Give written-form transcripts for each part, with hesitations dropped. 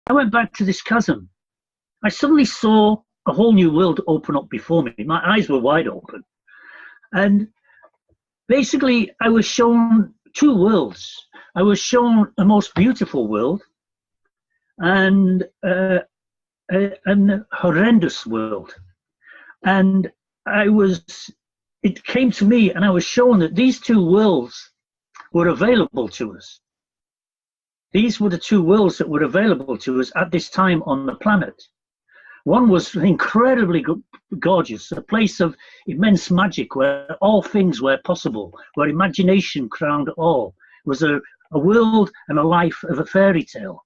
I went back to this chasm. I suddenly saw a whole new world open up before me. My eyes were wide open. And basically, I was shown two worlds. I was shown a most beautiful world and an horrendous world. And it came to me, and I was shown that these two worlds were available to us. These were the two worlds that were available to us at this time on the planet. One was incredibly gorgeous, a place of immense magic where all things were possible, where imagination crowned all. It was a world and a life of a fairy tale,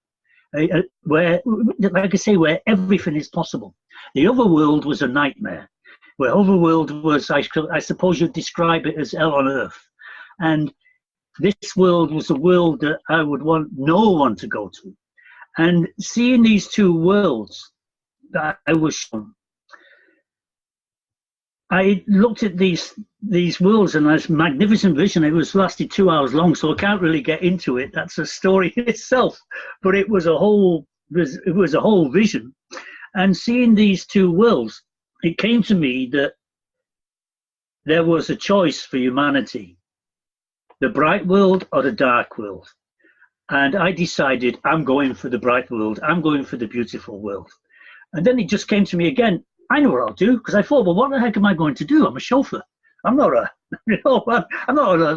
where, like I say, where everything is possible. The other world was a nightmare. Where other world was, I suppose you'd describe it as hell on earth. And this world was a world that I would want no one to go to. And seeing these two worlds that I was shown, I looked at these worlds and this magnificent vision. It lasted 2 hours long, so I can't really get into it. That's a story in itself. But it was a whole vision. And seeing these two worlds, it came to me that there was a choice for humanity, the bright world or the dark world. And I decided I'm going for the bright world. I'm going for the beautiful world. And then it just came to me again. I know what I'll do, because I thought, well, what the heck am I going to do? I'm a chauffeur. I'm not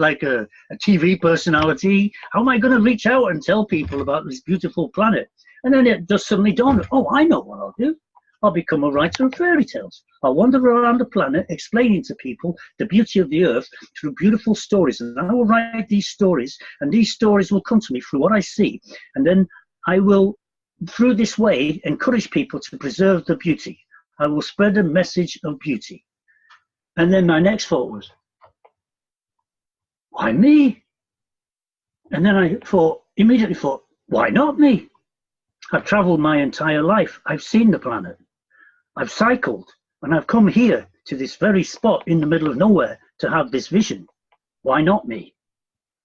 like a TV personality. How am I going to reach out and tell people about this beautiful planet? And then it just suddenly dawned, oh, I know what I'll do. I'll become a writer of fairy tales. I'll wander around the planet explaining to people the beauty of the earth through beautiful stories. And I will write these stories, and these stories will come to me through what I see. And then I will, through this way, encourage people to preserve the beauty. I will spread a message of beauty. And then my next thought was, why me? And then I immediately thought, why not me? I've traveled my entire life. I've seen the planet. I've cycled, and I've come here to this very spot in the middle of nowhere to have this vision. Why not me?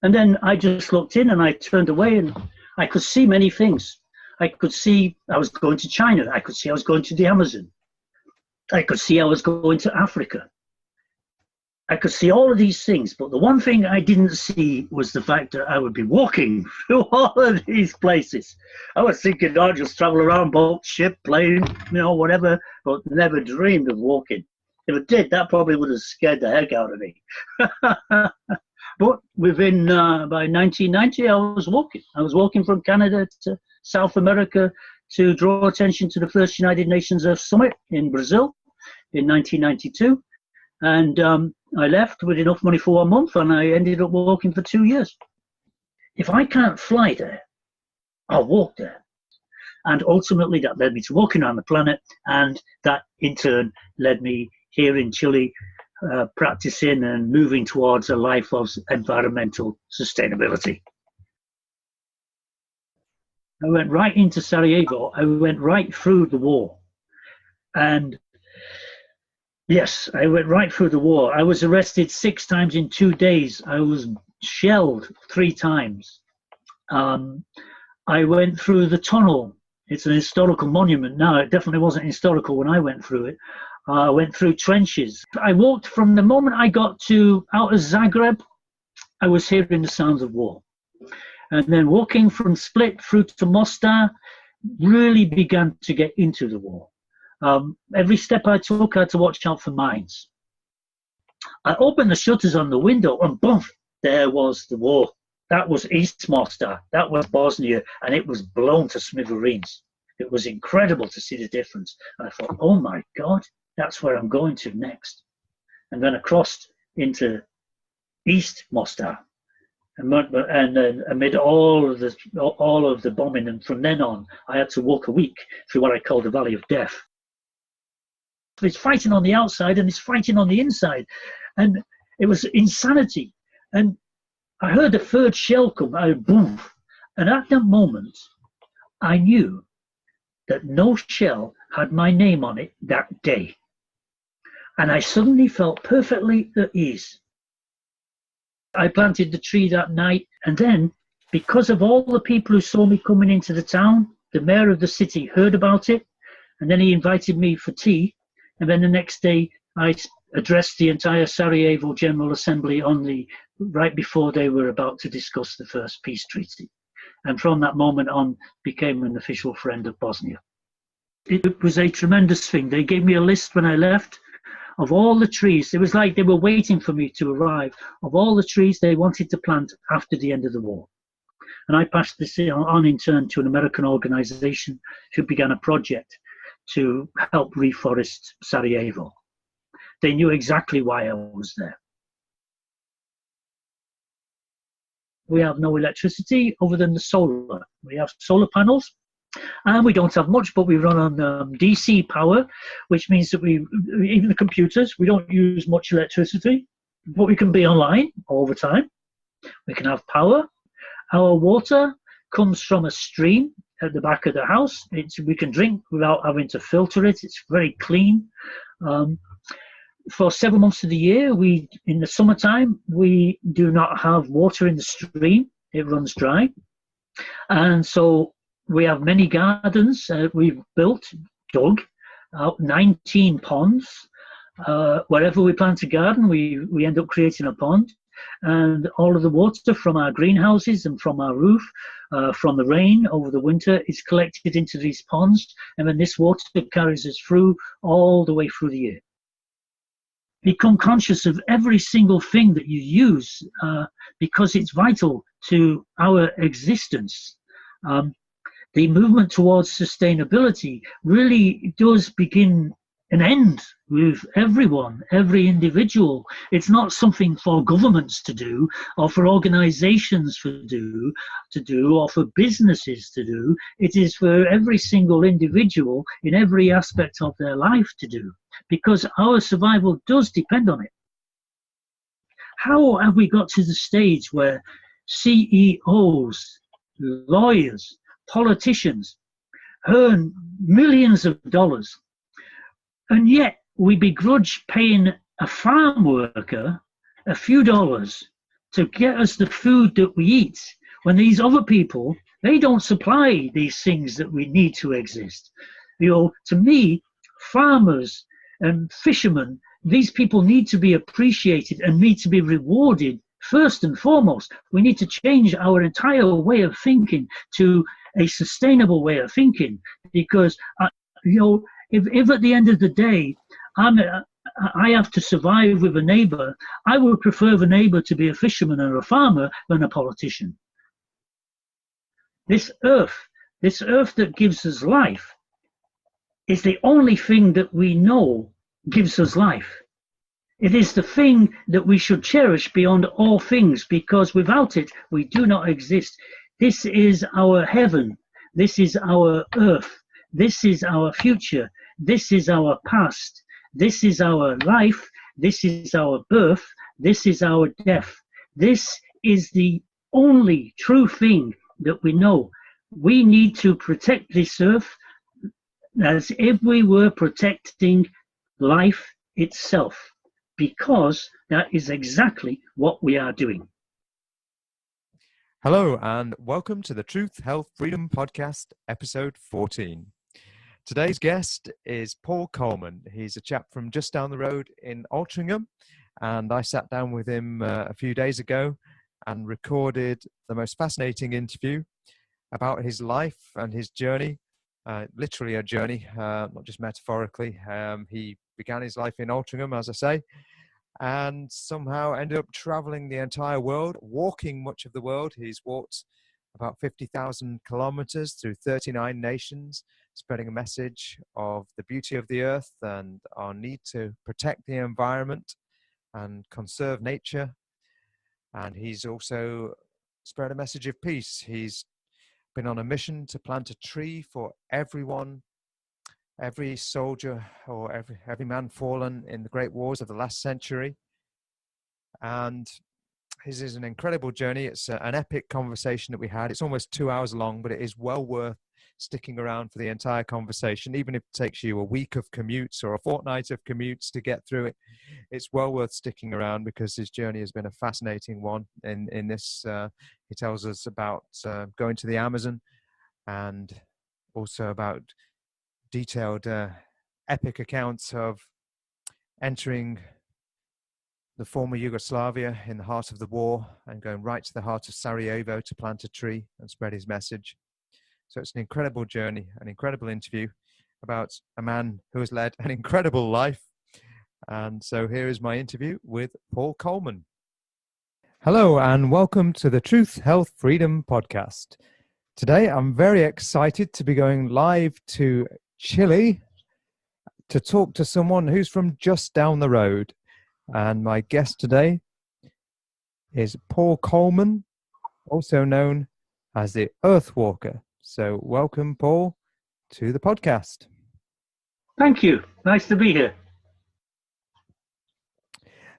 And then I just looked in and I turned away, and I could see many things. I could see I was going to China. I could see I was going to the Amazon. I could see I was going to Africa. I could see all of these things, but the one thing I didn't see was the fact that I would be walking through all of these places. I was thinking I'd just travel around, boat, ship, plane, whatever, but never dreamed of walking. If I did, that probably would have scared the heck out of me. But by 1990, I was walking. I was walking from Canada to South America to draw attention to the first United Nations Earth Summit in Brazil in 1992. And I left with enough money for 1 month, and I ended up walking for 2 years. If I can't fly there, I'll walk there. And ultimately that led me to walking around the planet, and that in turn led me here in Chile, practicing and moving towards a life of environmental sustainability. I went right into Sarajevo. I went right through the war. And yes, I went right through the war. I was arrested 6 times in 2 days. I was shelled 3 times. I went through the tunnel. It's an historical monument now. It definitely wasn't historical when I went through it. I went through trenches. I walked from the moment I got out of Zagreb, I was hearing the sounds of war. And then walking from Split through to Mostar, really began to get into the war. Every step I took, I had to watch out for mines. I opened the shutters on the window, and boom, there was the war. That was East Mostar, that was Bosnia, and it was blown to smithereens. It was incredible to see the difference. And I thought, oh my God, that's where I'm going to next. And then I crossed into East Mostar, and then amid all of the bombing, and from then on, I had to walk a week through what I call the Valley of Death. It's fighting on the outside and it's fighting on the inside, and it was insanity. And I heard the third shell come out, boom, and at that moment I knew that no shell had my name on it that day, and I suddenly felt perfectly at ease. I planted the tree that night, and then because of all the people who saw me coming into the town, The mayor of the city heard about it, and then he invited me for tea. And then the next day, I addressed the entire Sarajevo General Assembly right before they were about to discuss the first peace treaty. And from that moment on, became an official friend of Bosnia. It was a tremendous thing. They gave me a list when I left of all the trees. It was like they were waiting for me to arrive, of all the trees they wanted to plant after the end of the war. And I passed this on in turn to an American organization who began a project to help reforest Sarajevo. They knew exactly why I was there. We have no electricity other than the solar. We have solar panels, and we don't have much, but we run on DC power, which means that even the computers, we don't use much electricity, but we can be online all the time. We can have power. Our water comes from a stream at the back of the house. We can drink without having to filter it. It's very clean. For several months of the year, in the summertime, we do not have water in the stream. It runs dry. And so we have many gardens. We've dug out 19 ponds. Wherever we plant a garden, we end up creating a pond. And all of the water from our greenhouses and from our roof, from the rain over the winter, is collected into these ponds. And then this water carries us through all the way through the year. Become conscious of every single thing that you use because it's vital to our existence. The movement towards sustainability really does begin and end with everyone, every individual. It's not something for governments to do, or for organizations to do, or for businesses to do. It is for every single individual in every aspect of their life to do, because our survival does depend on it. How have we got to the stage where CEOs, lawyers, politicians earn millions of dollars, and yet we begrudge paying a farm worker a few dollars to get us the food that we eat, when these other people, they don't supply these things that we need to exist? To me, farmers and fishermen, these people need to be appreciated and need to be rewarded first and foremost. We need to change our entire way of thinking to a sustainable way of thinking, because if at the end of the day I have to survive with a neighbor, I would prefer the neighbor to be a fisherman or a farmer than a politician. This earth that gives us life, is the only thing that we know gives us life. It is the thing that we should cherish beyond all things, because without it, we do not exist. This is our heaven. This is our earth. This is our future. This is our past. This is our life. This is our birth. This is our death. This is the only true thing that we know. We need to protect this earth as if we were protecting life itself, because that is exactly what we are doing. Hello and welcome to the Truth, Health, Freedom podcast, episode 14. Today's guest is Paul Coleman. He's a chap from just down the road in Altrincham, and I sat down with him a few days ago and recorded the most fascinating interview about his life and his journey, literally a journey, not just metaphorically. He began his life in Altrincham, as I say, and somehow ended up traveling the entire world, walking much of the world. He's walked about 50,000 kilometers through 39 nations, spreading a message of the beauty of the earth and our need to protect the environment and conserve nature. And he's also spread a message of peace. He's been on a mission to plant a tree for everyone, every soldier or every man fallen in the great wars of the last century. And his is an incredible journey. It's an epic conversation that we had. It's almost 2 hours long, but it is well worth sticking around for the entire conversation. Even if it takes you a week of commutes or a fortnight of commutes to get through it, it's well worth sticking around, because his journey has been a fascinating one. In this, he tells us about going to the Amazon and also about detailed epic accounts of entering the former Yugoslavia in the heart of the war and going right to the heart of Sarajevo to plant a tree and spread his message. So it's an incredible journey, an incredible interview about a man who has led an incredible life. And so here is my interview with Paul Coleman. Hello and welcome to the Truth, Health, Freedom podcast. Today I'm very excited to be going live to Chile to talk to someone who's from just down the road. And my guest today is Paul Coleman, also known as the Earthwalker. So welcome, Paul, to the podcast. Thank you. Nice to be here.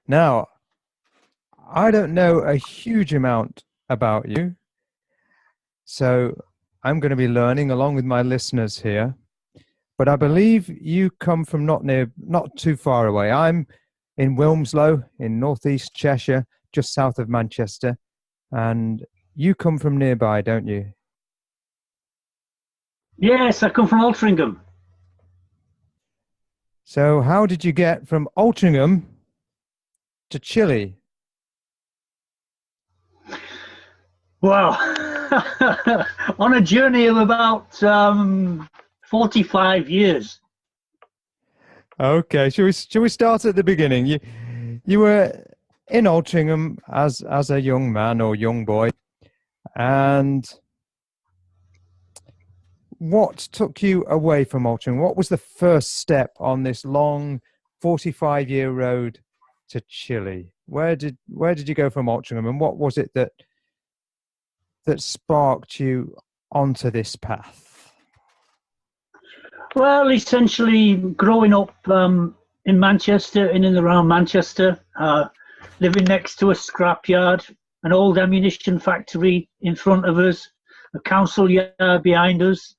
Now, I don't know a huge amount about you, so I'm going to be learning along with my listeners here. But I believe you come from not too far away. I'm in Wilmslow in northeast Cheshire, just south of Manchester, and you come from nearby, don't you? Yes, I come from Altrincham. So how did you get from Altrincham to Chile? Well, on a journey of about 45 years. Okay, shall we start at the beginning? You were in Altrincham as a young man or young boy, and what took you away from Altrincham? What was the first step on this long 45-year road to Chile? Where did you go from Altrincham, and what was it that sparked you onto this path? Well, essentially growing up in Manchester, in and around Manchester, living next to a scrapyard, an old ammunition factory in front of us, a council yard behind us,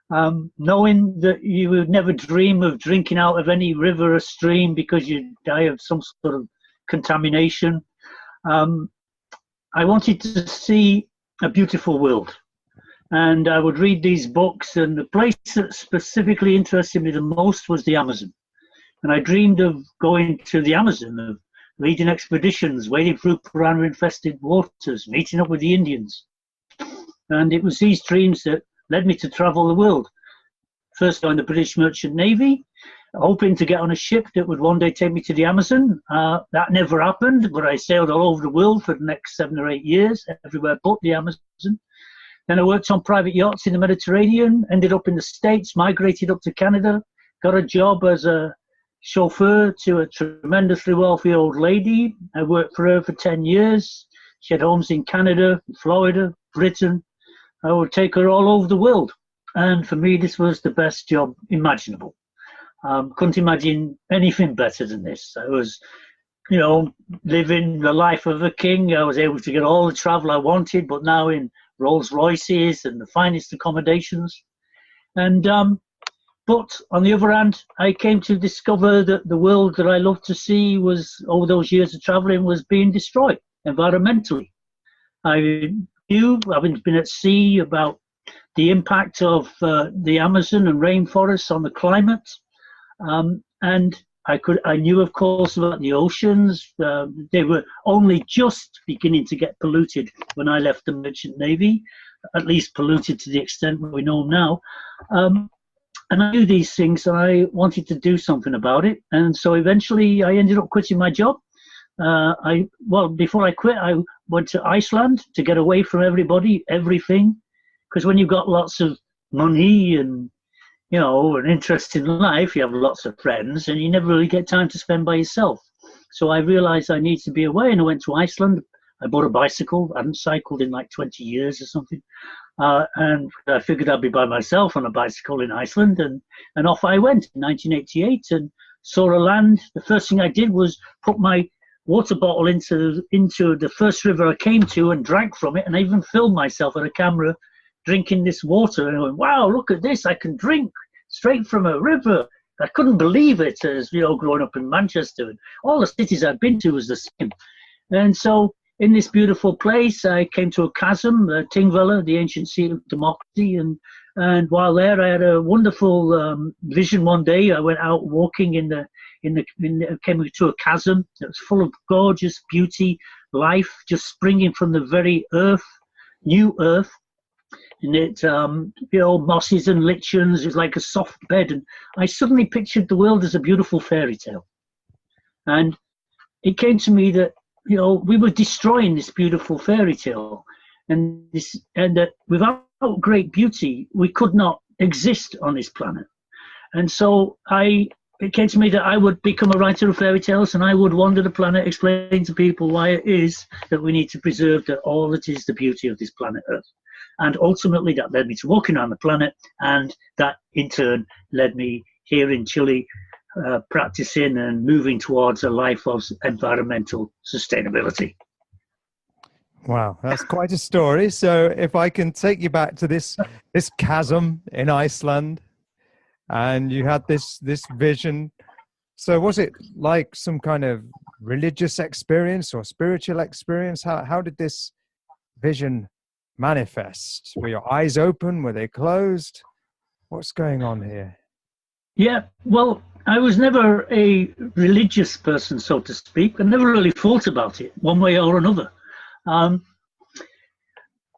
knowing that you would never dream of drinking out of any river or stream because you'd die of some sort of contamination. I wanted to see a beautiful world. And I would read these books, and the place that specifically interested me the most was the Amazon. And I dreamed of going to the Amazon, of leading expeditions, wading through Piranha infested waters, meeting up with the Indians. And it was these dreams that led me to travel the world. First on the British Merchant Navy, hoping to get on a ship that would one day take me to the Amazon. That never happened, but I sailed all over the world for the next 7 or 8 years, everywhere but the Amazon. Then I worked on private yachts in the Mediterranean, ended up in the States, migrated up to Canada, got a job as a chauffeur to a tremendously wealthy old lady. I worked for her for 10 years. She had homes in Canada, Florida, Britain. I would take her all over the world. And for me, this was the best job imaginable. Couldn't imagine anything better than this. I was, living the life of a king. I was able to get all the travel I wanted, but now in Rolls Royces and the finest accommodations. And but on the other hand, I came to discover that the world that I loved to see was, over those years of traveling, was being destroyed environmentally. I knew, having been at sea, about the impact of the Amazon and rainforests on the climate, and I knew, of course, about the oceans. They were only just beginning to get polluted when I left the Merchant Navy, at least polluted to the extent we know now. And I knew these things, and I wanted to do something about it. And so eventually I ended up quitting my job. Before I quit, I went to Iceland to get away from everybody, everything. Because when you've got lots of money and an interest in life, you have lots of friends, and you never really get time to spend by yourself. So I realized I need to be away, and I went to Iceland. I bought a bicycle. I hadn't cycled in like 20 years or something. And I figured I'd be by myself on a bicycle in Iceland, and off I went in 1988 and saw a land. The first thing I did was put my water bottle into the first river I came to and drank from it, and I even filmed myself on a camera drinking this water, and I went, wow, look at this, I can drink straight from a river. I couldn't believe it, as growing up in Manchester, and all the cities I'd been to was the same. And so in this beautiful place, I came to a chasm, Tingvellir, the ancient seat of democracy, and And while there, I had a wonderful vision one day. I went out walking came to a chasm that was full of gorgeous beauty, life just springing from the very earth, new earth. And it, mosses and lichens, it was like a soft bed. And I suddenly pictured the world as a beautiful fairy tale. And it came to me that, we were destroying this beautiful fairy tale. And that without great beauty, we could not exist on this planet. And so it came to me that I would become a writer of fairy tales, and I would wander the planet, explain to people why it is that we need to preserve all that is the beauty of this planet Earth. And ultimately that led me to walking around the planet, and that in turn led me here in Chile, practicing and moving towards a life of environmental sustainability. Wow, that's quite a story. So if I can take you back to this chasm in Iceland, and you had this vision. So was it like some kind of religious experience or spiritual experience? How did this vision manifest? Were your eyes open? Were they closed? What's going on here? Yeah, well, I was never a religious person, so to speak. I never really thought about it one way or another.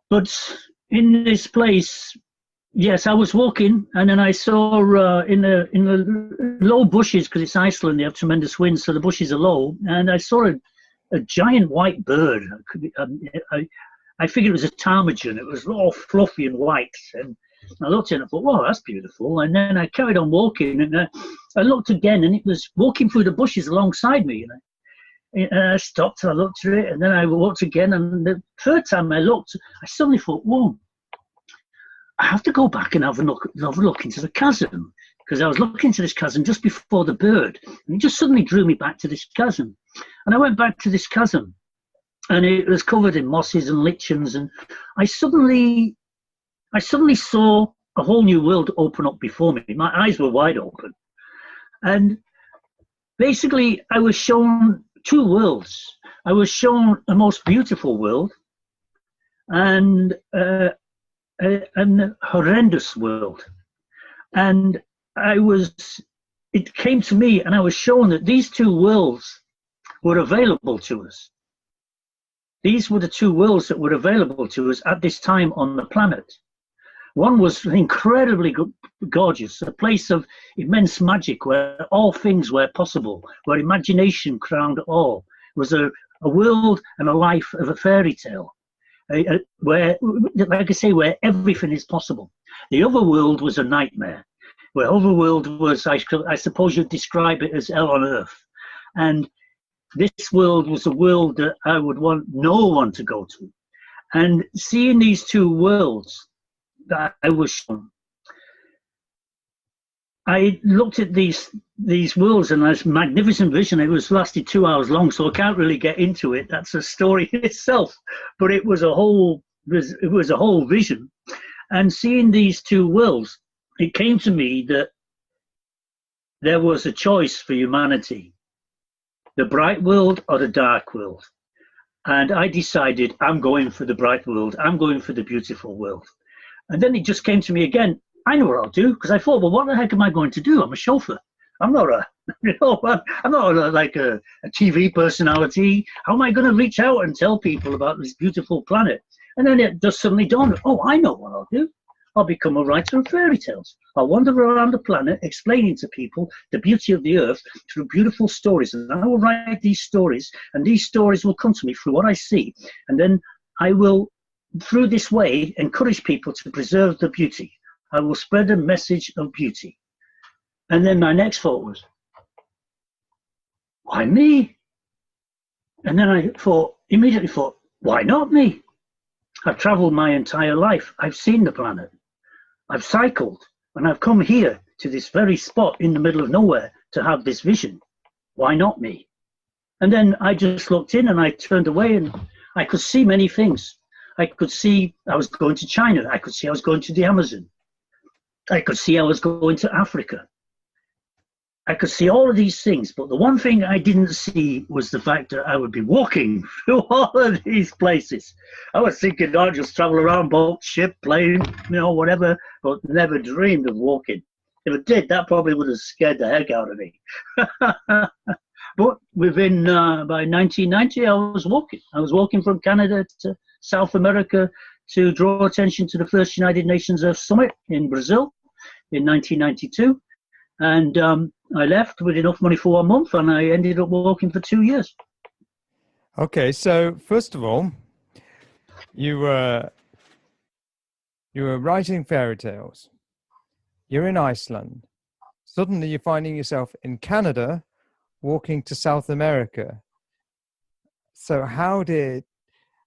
But in this place, yes, I was walking, and then I saw in the low bushes, because it's Iceland, they have tremendous winds, so the bushes are low, and I saw a giant white bird. I figured it was a ptarmigan. It was all fluffy and white, and I looked at it and I thought, wow, that's beautiful. And then I carried on walking, and I looked again, and it was walking through the bushes alongside me. And I stopped, and I looked at it, and then I walked again, and the third time I looked, I suddenly thought, whoa, I have to go back and have a look into the chasm, because I was looking into this chasm just before the bird, and it just suddenly drew me back to this chasm. And I went back to this chasm, and it was covered in mosses and lichens, and I suddenly saw a whole new world open up before me. My eyes were wide open, and basically I was shown two worlds. I was shown a most beautiful world and a horrendous world. And it came to me, and I was shown that these two worlds were available to us. These were the two worlds that were available to us at this time on the planet. One was incredibly gorgeous, a place of immense magic where all things were possible, where imagination crowned all. It was a world and a life of a fairy tale, where, like I say, where everything is possible. The other world was a nightmare. Where other world was, I suppose you'd describe it as hell on earth. And this world was a world that I would want no one to go to. And seeing these two worlds that I was shown, I looked at these worlds, and this magnificent vision. It lasted 2 hours long, so I can't really get into it. That's a story in itself. But it was a whole vision. And seeing these two worlds, it came to me that there was a choice for humanity: the bright world or the dark world. And I decided I'm going for the bright world. I'm going for the beautiful world. And then it just came to me again. I know what I'll do, because I thought, well, what the heck am I going to do? I'm a chauffeur. I'm not like a TV personality. How am I going to reach out and tell people about this beautiful planet? And then it just suddenly dawned, oh, I know what I'll do. I'll become a writer of fairy tales. I'll wander around the planet explaining to people the beauty of the earth through beautiful stories. And I will write these stories, and these stories will come to me through what I see. And then I will, through this way, encourage people to preserve the beauty. I will spread a message of beauty. And then my next thought was, why me? And then I immediately thought, why not me? I've traveled my entire life. I've seen the planet. I've cycled, and I've come here to this very spot in the middle of nowhere to have this vision. Why not me? And then I just looked in, and I turned away, and I could see many things. I could see I was going to China. I could see I was going to the Amazon. I could see I was going to Africa. I could see all of these things, but the one thing I didn't see was the fact that I would be walking through all of these places. I was thinking I'd just travel around, boat, ship, plane, whatever, but never dreamed of walking. If it did, that probably would have scared the heck out of me. But within, by 1990, I was walking. I was walking from Canada to South America to draw attention to the first United Nations Earth Summit in Brazil in 1992. And I left with enough money for 1 month, and I ended up walking for 2 years. Okay, so first of all, you were writing fairy tales. You're in Iceland. Suddenly you're finding yourself in Canada, walking to South America. So how did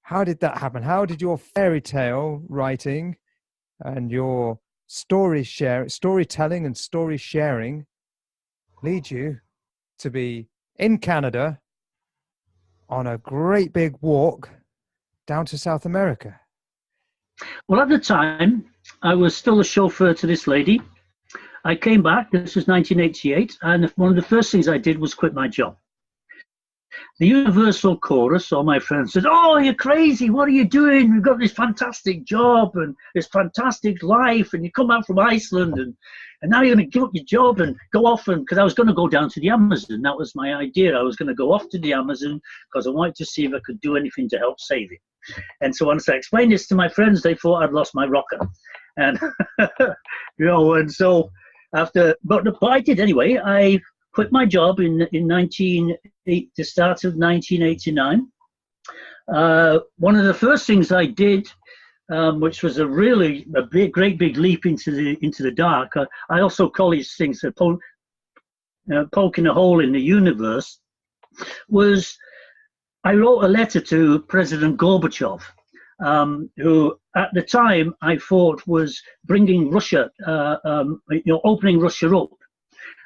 that happen? How did your fairy tale writing and your storytelling and story sharing lead you to be in Canada on a great big walk down to South America? Well, at the time, I was still a chauffeur to this lady. I came back, this was 1988, and one of the first things I did was quit my job. The Universal Chorus, all my friends said, "Oh, you're crazy, what are you doing? We've got this fantastic job and this fantastic life, and you come out from Iceland, and now you're going to give up your job and go off," and because I was going to go down to the Amazon. That was my idea. I was going to go off to the Amazon because I wanted to see if I could do anything to help save it. And so once I explained this to my friends, they thought I'd lost my rocker. And, and so but I did anyway. I quit my job in the start of 1989. One of the first things I did, which was great big leap into the dark. I also call these things poking a hole in the universe. Was I wrote a letter to President Gorbachev, who at the time I thought was bringing Russia, opening Russia up,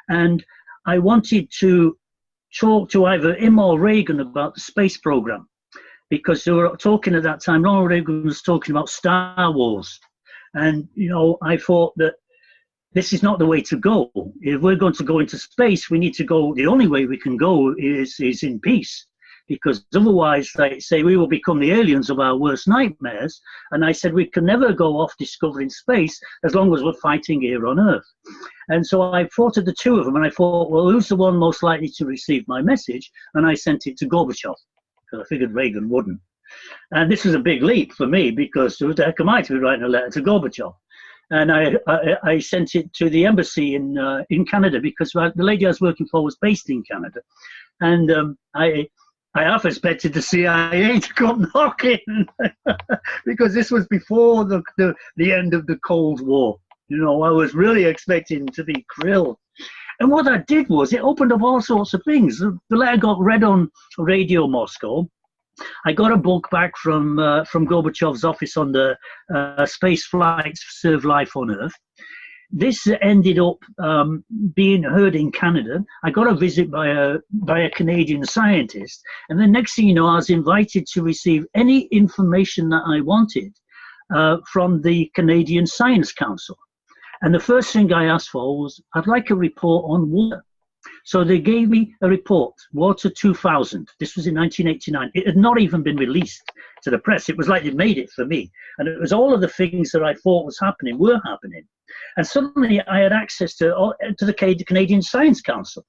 and I wanted to talk to either him or Reagan about the space program, because they were talking at that time. Ronald Reagan was talking about Star Wars, and I thought that this is not the way to go. If we're going to go into space, we need to go. The only way we can go is in peace, because otherwise, like say, we will become the aliens of our worst nightmares. And I said we can never go off discovering space as long as we're fighting here on Earth. And so I thought of the two of them, and I thought, well, who's the one most likely to receive my message? And I sent it to Gorbachev, because I figured Reagan wouldn't. And this was a big leap for me, because who the heck am I to be writing a letter to Gorbachev? And I sent it to the embassy in Canada, because the lady I was working for was based in Canada. And I half expected the CIA to come knocking, because this was before the end of the Cold War. I was really expecting to be grilled. And what I did was it opened up all sorts of things. The letter got read on Radio Moscow. I got a book back from Gorbachev's office on the space flights serve life on Earth. This ended up being heard in Canada. I got a visit by a Canadian scientist, and the next thing you know, I was invited to receive any information that I wanted from the Canadian Science Council. And the first thing I asked for was, I'd like a report on water. So they gave me a report, Water 2000. This was in 1989. It had not even been released to the press. It was like they made it for me. And it was all of the things that I thought was happening were happening. And suddenly I had access to the Canadian Science Council.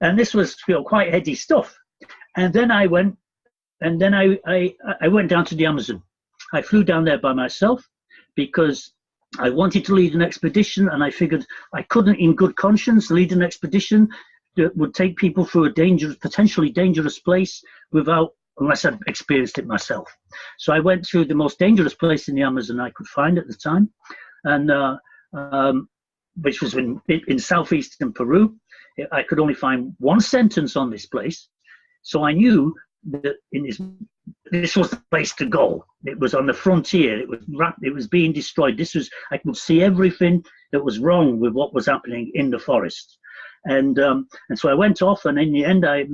And this was quite heady stuff. And then I went down to the Amazon. I flew down there by myself because I wanted to lead an expedition, and I figured I couldn't in good conscience lead an expedition that would take people through a potentially dangerous place unless I'd experienced it myself. So I went through the most dangerous place in the Amazon I could find at the time, and which was in southeastern Peru. I could only find one sentence on this place, so I knew that this was the place to go. It was on the frontier. It was being destroyed. I could see everything that was wrong with what was happening in the forest. And so I went off, and in the end, I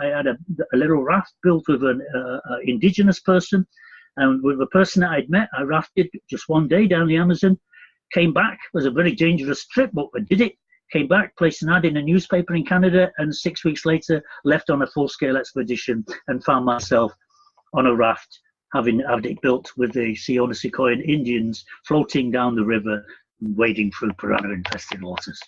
had a little raft built with an indigenous person, and with a person that I'd met, I rafted just one day down the Amazon. Came back. It was a very dangerous trip, but I did it. came back, placed an ad in a newspaper in Canada, and 6 weeks later left on a full-scale expedition and found myself on a raft, having had it built with the Sequoian Indians, floating down the river, wading through piranha-infested waters.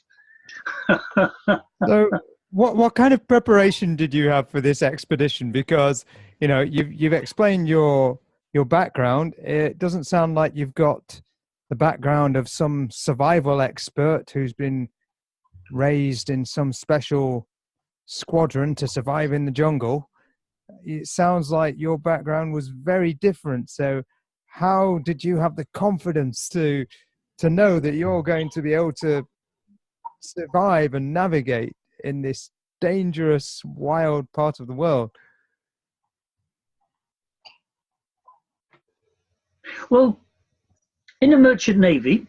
So what kind of preparation did you have for this expedition? Because, you know, you've explained your background. It doesn't sound like you've got the background of some survival expert who's been raised in some special squadron to survive in the jungle. It sounds like your background was very different. So how did you have the confidence to know that you're going to be able to survive and navigate in this dangerous, wild part of the world? Well, in the Merchant Navy,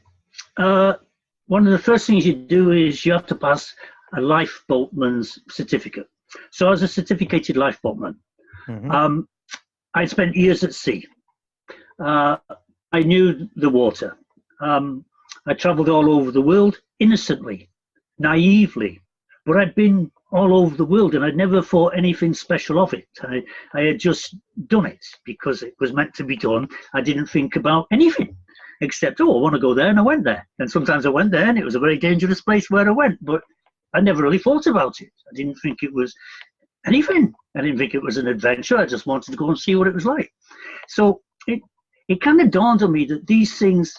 one of the first things you do is you have to pass a lifeboatman's certificate. So I was a certificated lifeboatman. Mm-hmm. I spent years at sea. I knew the water. I traveled all over the world innocently, naively, but I'd been all over the world and I'd never thought anything special of it. I had just done it because it was meant to be done. I didn't think about anything except, oh, I want to go there, and I went there. And sometimes I went there and it was a very dangerous place where I went, but I never really thought about it. I didn't think it was anything. I didn't think it was an adventure. I just wanted to go and see what it was like. So it kind of dawned on me that these things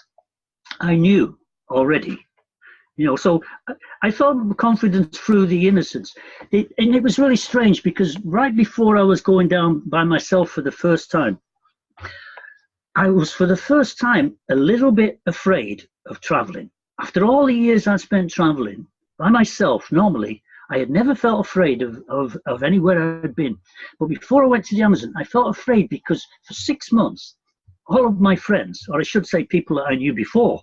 I knew already. You know, so I felt confidence through the innocence. And it was really strange because right before I was going down by myself for the first time, I was for the first time a little bit afraid of traveling. After all the years I spent traveling by myself, normally, I had never felt afraid of anywhere I'd been. But before I went to the Amazon, I felt afraid because for 6 months, all of my friends, or I should say people that I knew before,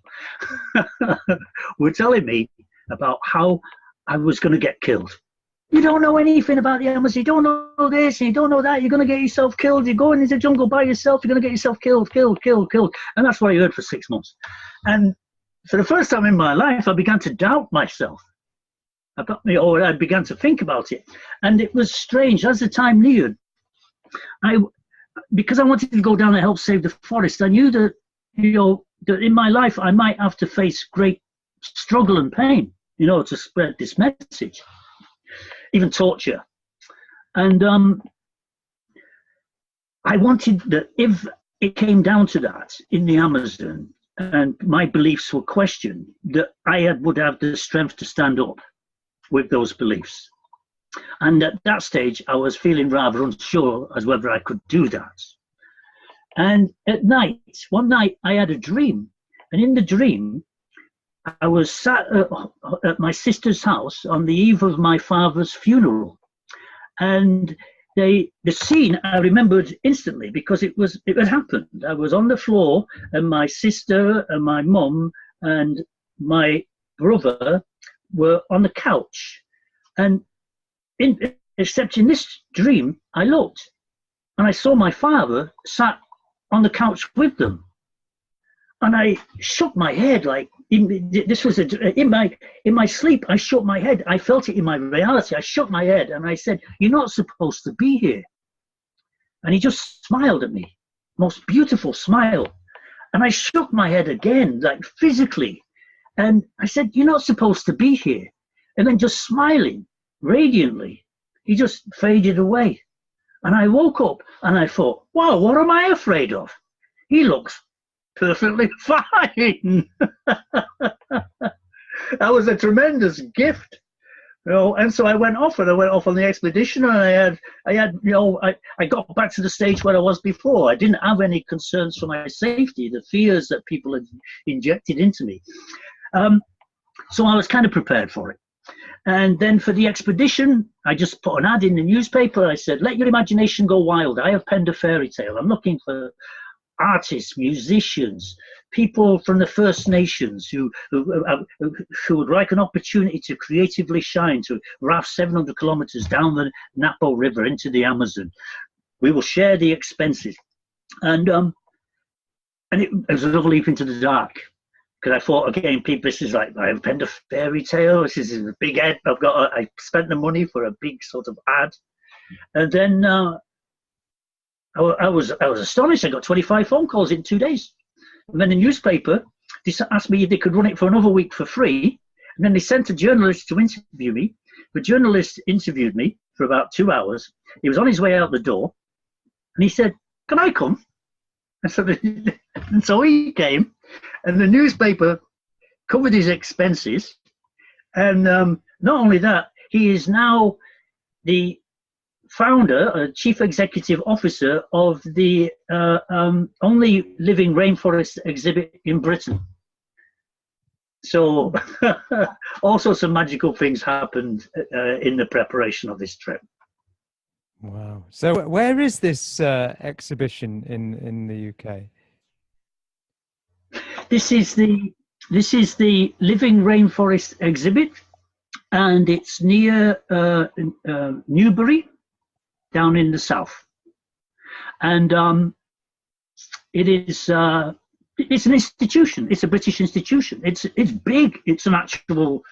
were telling me about how I was going to get killed. You don't know anything about the Amazon, you don't know this, you don't know that, you're going to get yourself killed, you're going into the jungle by yourself, you're going to get yourself killed. And that's what I heard for 6 months. And for the first time in my life, I began to doubt myself. I began to think about it. And it was strange. As the time neared, because I wanted to go down and help save the forest, I knew that, you know, that in my life I might have to face great struggle and pain, you know, to spread this message, even torture. And I wanted that if it came down to that in the Amazon and my beliefs were questioned, that I would have the strength to stand up with those beliefs. And at that stage, I was feeling rather unsure as whether I could do that. And at night, one night, I had a dream. And in the dream, I was sat at my sister's house on the eve of my father's funeral. And the scene I remembered instantly because it had happened. I was on the floor and my sister and my mum and my brother were on the couch. And except in this dream, I looked and I saw my father sat on the couch with them. And I shook my head like, in my sleep, I shook my head. I felt it in my reality. I shook my head and I said, "You're not supposed to be here." And he just smiled at me, most beautiful smile. And I shook my head again, like physically. And I said, "You're not supposed to be here." And then just smiling radiantly, he just faded away. And I woke up and I thought, wow, what am I afraid of? He looks perfectly fine. That was a tremendous gift. You know, and so I went off on the expedition, and I got back to the stage where I was before. I didn't have any concerns for my safety, the fears that people had injected into me. So I was kind of prepared for it. And then for the expedition, I just put an ad in the newspaper. I said, "Let your imagination go wild. I have penned a fairy tale. I'm looking for artists, musicians, people from the First Nations who would like an opportunity to creatively shine, to raft 700 kilometers down the Napo River into the Amazon. We will share the expenses." And it was a little leap into the dark, because I thought, again, people, this is like, I've penned a fairy tale. This is a big ad. I spent the money for a big sort of ad. And then I was astonished. I got 25 phone calls in 2 days. And then the newspaper asked me if they could run it for another week for free. And then they sent a journalist to interview me. The journalist interviewed me for about 2 hours. He was on his way out the door. And he said, "Can I come?" And so he came. And the newspaper covered his expenses. And not only that, he is now the founder, chief executive officer of the only living rainforest exhibit in Britain. So all sorts of magical things happened in the preparation of this trip. Wow. So where is this exhibition in the UK? This is the Living Rainforest exhibit, and it's near Newbury, down in the south. And it is it's an institution. It's a British institution. It's big. It's an actual,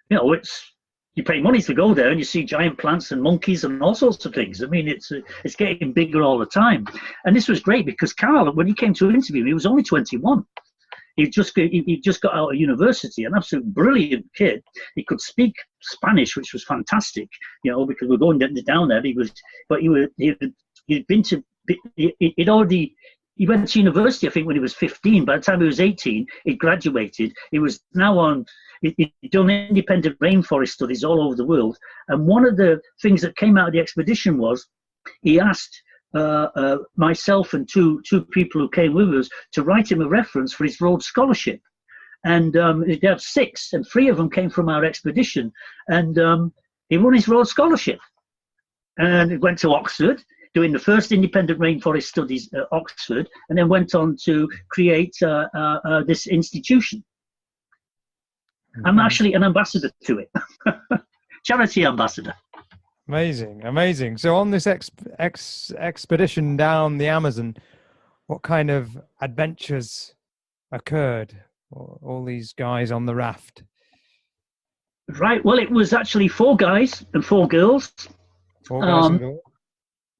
you pay money to go there and you see giant plants and monkeys and all sorts of things. I mean, it's getting bigger all the time. And this was great because Carl, when he came to interview me, he was only 21. He just got out of university, an absolute brilliant kid. He could speak Spanish, which was fantastic, because we're going down there. He went to university, I think, when he was 15. By the time he was 18, he graduated. He was now he'd done independent rainforest studies all over the world. And one of the things that came out of the expedition was he asked myself and two people who came with us to write him a reference for his Rhodes Scholarship. And they had 6, and 3 of them came from our expedition. And he won his Rhodes Scholarship. And he went to Oxford, doing the first independent rainforest studies at Oxford, and then went on to create this institution. Mm-hmm. I'm actually an ambassador to it, charity ambassador. Amazing. So on this expedition down the Amazon, what kind of adventures occurred? All these guys on the raft. Right. Well, it was actually 4 guys and 4 girls. 4 guys and girls?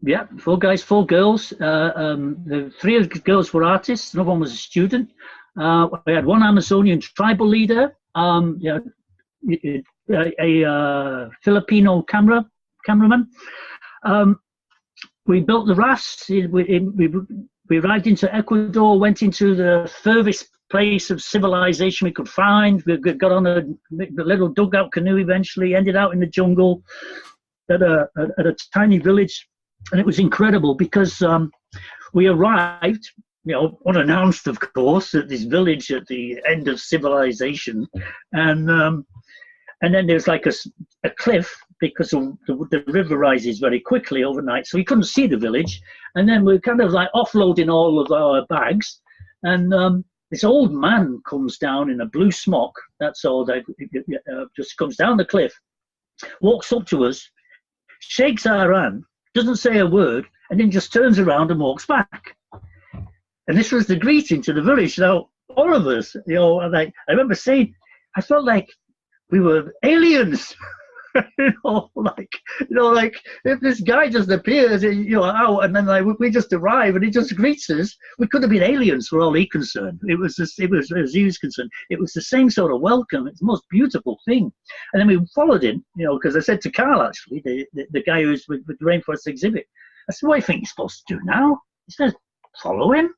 Yeah, 4 guys, 4 girls. The 3 of the girls were artists. Another one was a student. We had 1 Amazonian tribal leader, a Filipino cameraman. We built the rafts. We arrived into Ecuador, went into the furthest place of civilization we could find. We got on a little dugout canoe eventually, ended out in the jungle at a tiny village. And it was incredible because we arrived, unannounced, of course, at this village at the end of civilization. And then there's like a cliff because the river rises very quickly overnight. So we couldn't see the village. And then we're kind of like offloading all of our bags. And this old man comes down in a blue smock. That's all. Just comes down the cliff, walks up to us, shakes our hand, doesn't say a word, and then just turns around and walks back. And this was the greeting to the village. Now, all of us, I remember saying, I felt like we were aliens. like if this guy just appears, out, and then we just arrive and he just greets us, we could have been aliens for all he concerned. It was as he was concerned. It was the same sort of welcome. It's the most beautiful thing. And then we followed him, because I said to Carl, actually, the guy who's with the Rainforest exhibit, I said, "What do you think you're supposed to do now?" He said, "Follow him."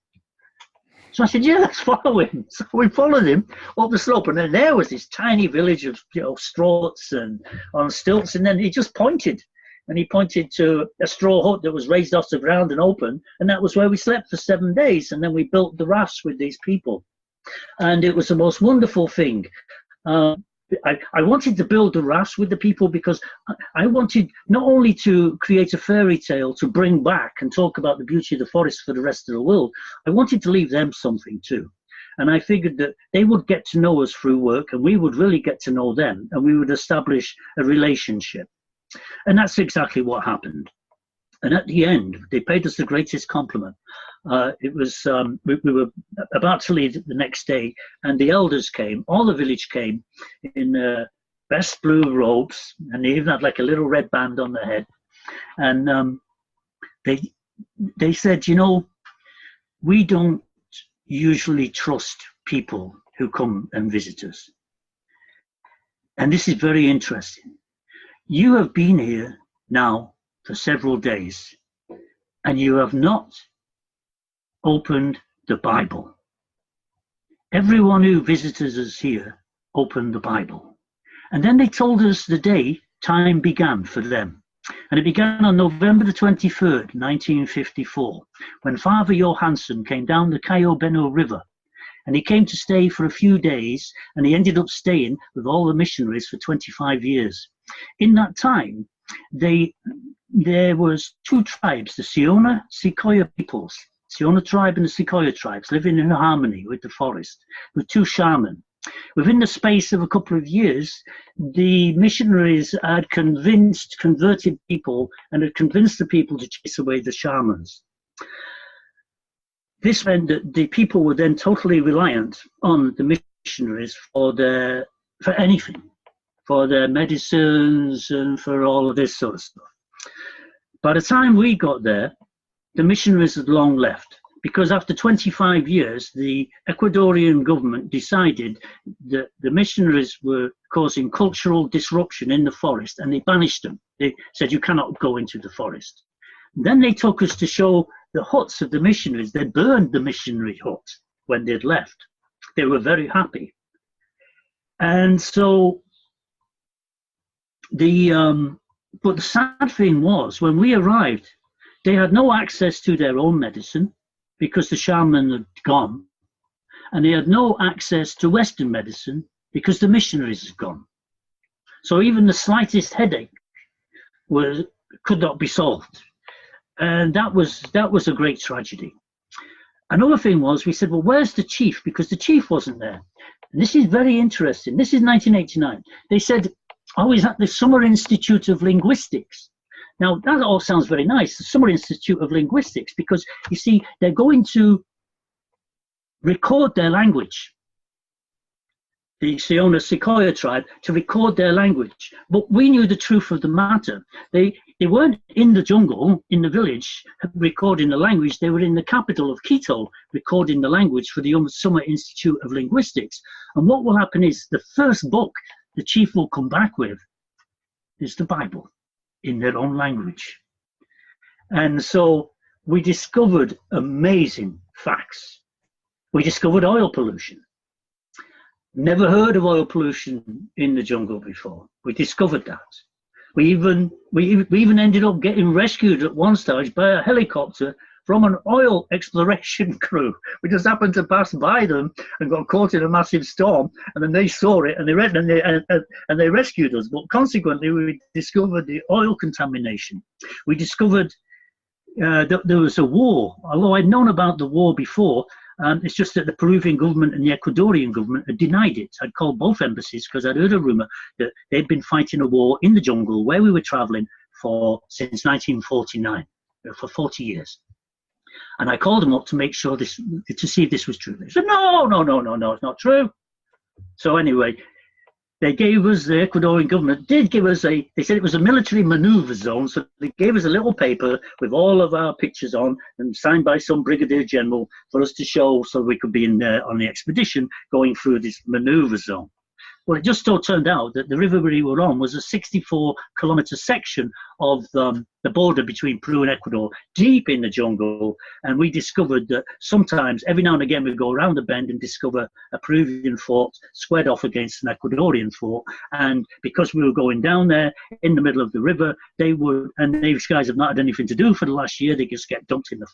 So I said, "Yeah, let's follow him." So we followed him up the slope, and then there was this tiny village of straws and on stilts, and then he just pointed, and he pointed to a straw hut that was raised off the ground and open, and that was where we slept for 7 days, and then we built the rafts with these people, and it was the most wonderful thing. I wanted to build the rafts with the people because I wanted not only to create a fairy tale to bring back and talk about the beauty of the forest for the rest of the world, I wanted to leave them something too. And I figured that they would get to know us through work and we would really get to know them and we would establish a relationship. And that's exactly what happened. And at the end, they paid us the greatest compliment. We were about to leave the next day, and the elders came. All the village came in best blue robes, and they even had like a little red band on their head. And they said, we don't usually trust people who come and visit us. And this is very interesting. You have been here now for several days, and you have not opened the Bible. Everyone who visited us here opened the Bible. And then they told us the day time began for them. And it began on November the 23rd, 1954, when Father Johansson came down the Cayobeno River. And he came to stay for a few days, and he ended up staying with all the missionaries for 25 years. In that time, there was two tribes, the Siona Sequoia peoples, Siona tribe and the Sequoia tribes, living in harmony with the forest, with two shamans. Within the space of a couple of years, the missionaries had converted people and had convinced the people to chase away the shamans. This meant that the people were then totally reliant on the missionaries for anything, for their medicines and for all of this sort of stuff. By the time we got there, the missionaries had long left, because after 25 years, the Ecuadorian government decided that the missionaries were causing cultural disruption in the forest, and they banished them. They said, you cannot go into the forest. Then they took us to show the huts of the missionaries. They burned the missionary hut when they'd left. They were very happy. And so but the sad thing was, when we arrived, they had no access to their own medicine because the shaman had gone, and they had no access to Western medicine because the missionaries had gone. So even the slightest headache could not be solved, and that was a great tragedy. Another thing was, we said, well, where's the chief? Because the chief wasn't there. And this is very interesting. This is 1989. They said, oh, he's at the Summer Institute of Linguistics. Now, that all sounds very nice, the Summer Institute of Linguistics, because, you see, they're going to record their language, the Siona Sequoia tribe, to record their language. But we knew the truth of the matter. They weren't in the jungle, in the village, recording the language. They were in the capital of Quito, recording the language for the Summer Institute of Linguistics. And what will happen is, the first book the chief will come back with is the Bible, in their own language. And so we discovered amazing facts. We discovered oil pollution. Never heard of oil pollution in the jungle before. We discovered that. We even ended up getting rescued at one stage by a helicopter from an oil exploration crew. We just happened to pass by them and got caught in a massive storm, and then they saw it and they rescued us. But consequently, we discovered the oil contamination. We discovered that there was a war. Although I'd known about the war before, it's just that the Peruvian government and the Ecuadorian government had denied it. I'd called both embassies because I'd heard a rumor that they'd been fighting a war in the jungle where we were traveling since 1949, for 40 years. And I called them up to make sure to see if this was true. They said, no, it's not true. So anyway, they gave us, the Ecuadorian government did give us they said it was a military maneuver zone. So they gave us a little paper with all of our pictures on and signed by some brigadier general for us to show so we could be in there on the expedition going through this maneuver zone. Well, it just so turned out that the river we were on was a 64-kilometer section of the border between Peru and Ecuador, deep in the jungle. And we discovered that sometimes, every now and again, we'd go around the bend and discover a Peruvian fort squared off against an Ecuadorian fort. And because we were going down there in the middle of the river, these guys have not had anything to do for the last year. They just get dumped in the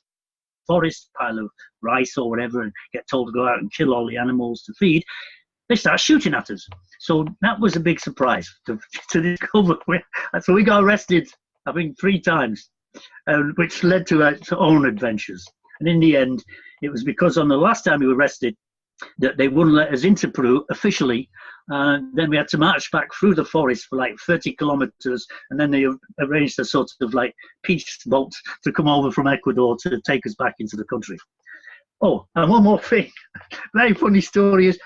forest, pile of rice or whatever, and get told to go out and kill all the animals to feed. They start shooting at us. So that was a big surprise to discover. So we got arrested, I think, 3 times, which led to our own adventures. And in the end, it was because on the last time we were arrested that they wouldn't let us into Peru officially Then we had to march back through the forest for like 30 kilometers. And then they arranged a sort of like peace boat to come over from Ecuador to take us back into the country. Oh, and one more thing. Very funny story is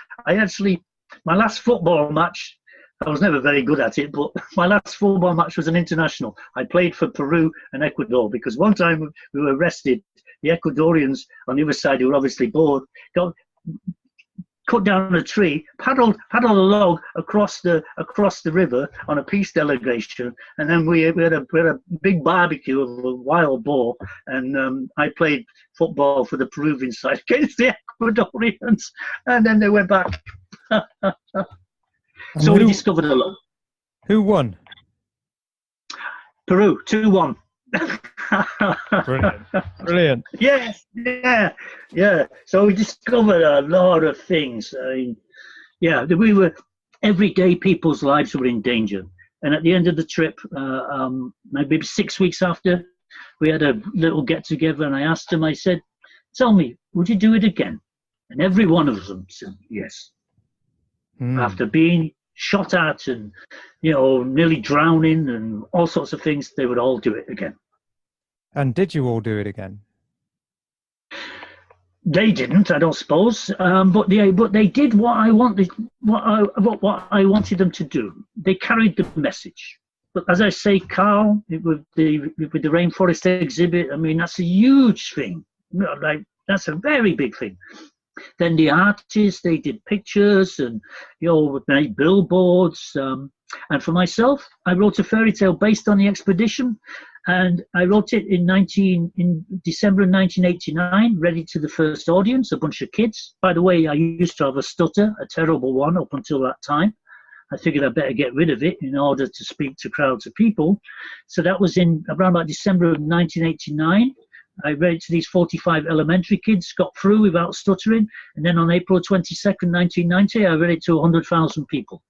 my last football match, I was never very good at it, but my last football match was an international. I played for Peru and Ecuador because one time we were arrested. The Ecuadorians on the other side, who were obviously bored, cut down a tree, paddled a log across the river on a peace delegation, and then we had a big barbecue of a wild boar, and I played football for the Peruvian side against the Ecuadorians, and then they went back. So we discovered a lot. Who won? Peru, 2-1. Brilliant. Yes, yeah. So we discovered a lot of things. Every day people's lives were in danger. And at the end of the trip, maybe 6 weeks after, we had a little get together, and I asked them, I said, tell me, would you do it again? And every one of them said yes. After being shot at and, nearly drowning and all sorts of things, they would all do it again. And did you all do it again? They didn't, I don't suppose, but they did what I wanted. What I wanted them to do. They carried the message. But as I say, Carl, with the Rainforest exhibit, I mean, that's a huge thing. That's a very big thing. Then the artists, they did pictures and, made billboards. And for myself, I wrote a fairy tale based on the expedition. And I wrote it in December of 1989, ready to the first audience, a bunch of kids. By the way, I used to have a stutter, a terrible one up until that time. I figured I'd better get rid of it in order to speak to crowds of people. So that was in around about December of 1989. I read it to these 45 elementary kids, got through without stuttering. And then on April 22nd, 1990, I read it to 100,000 people.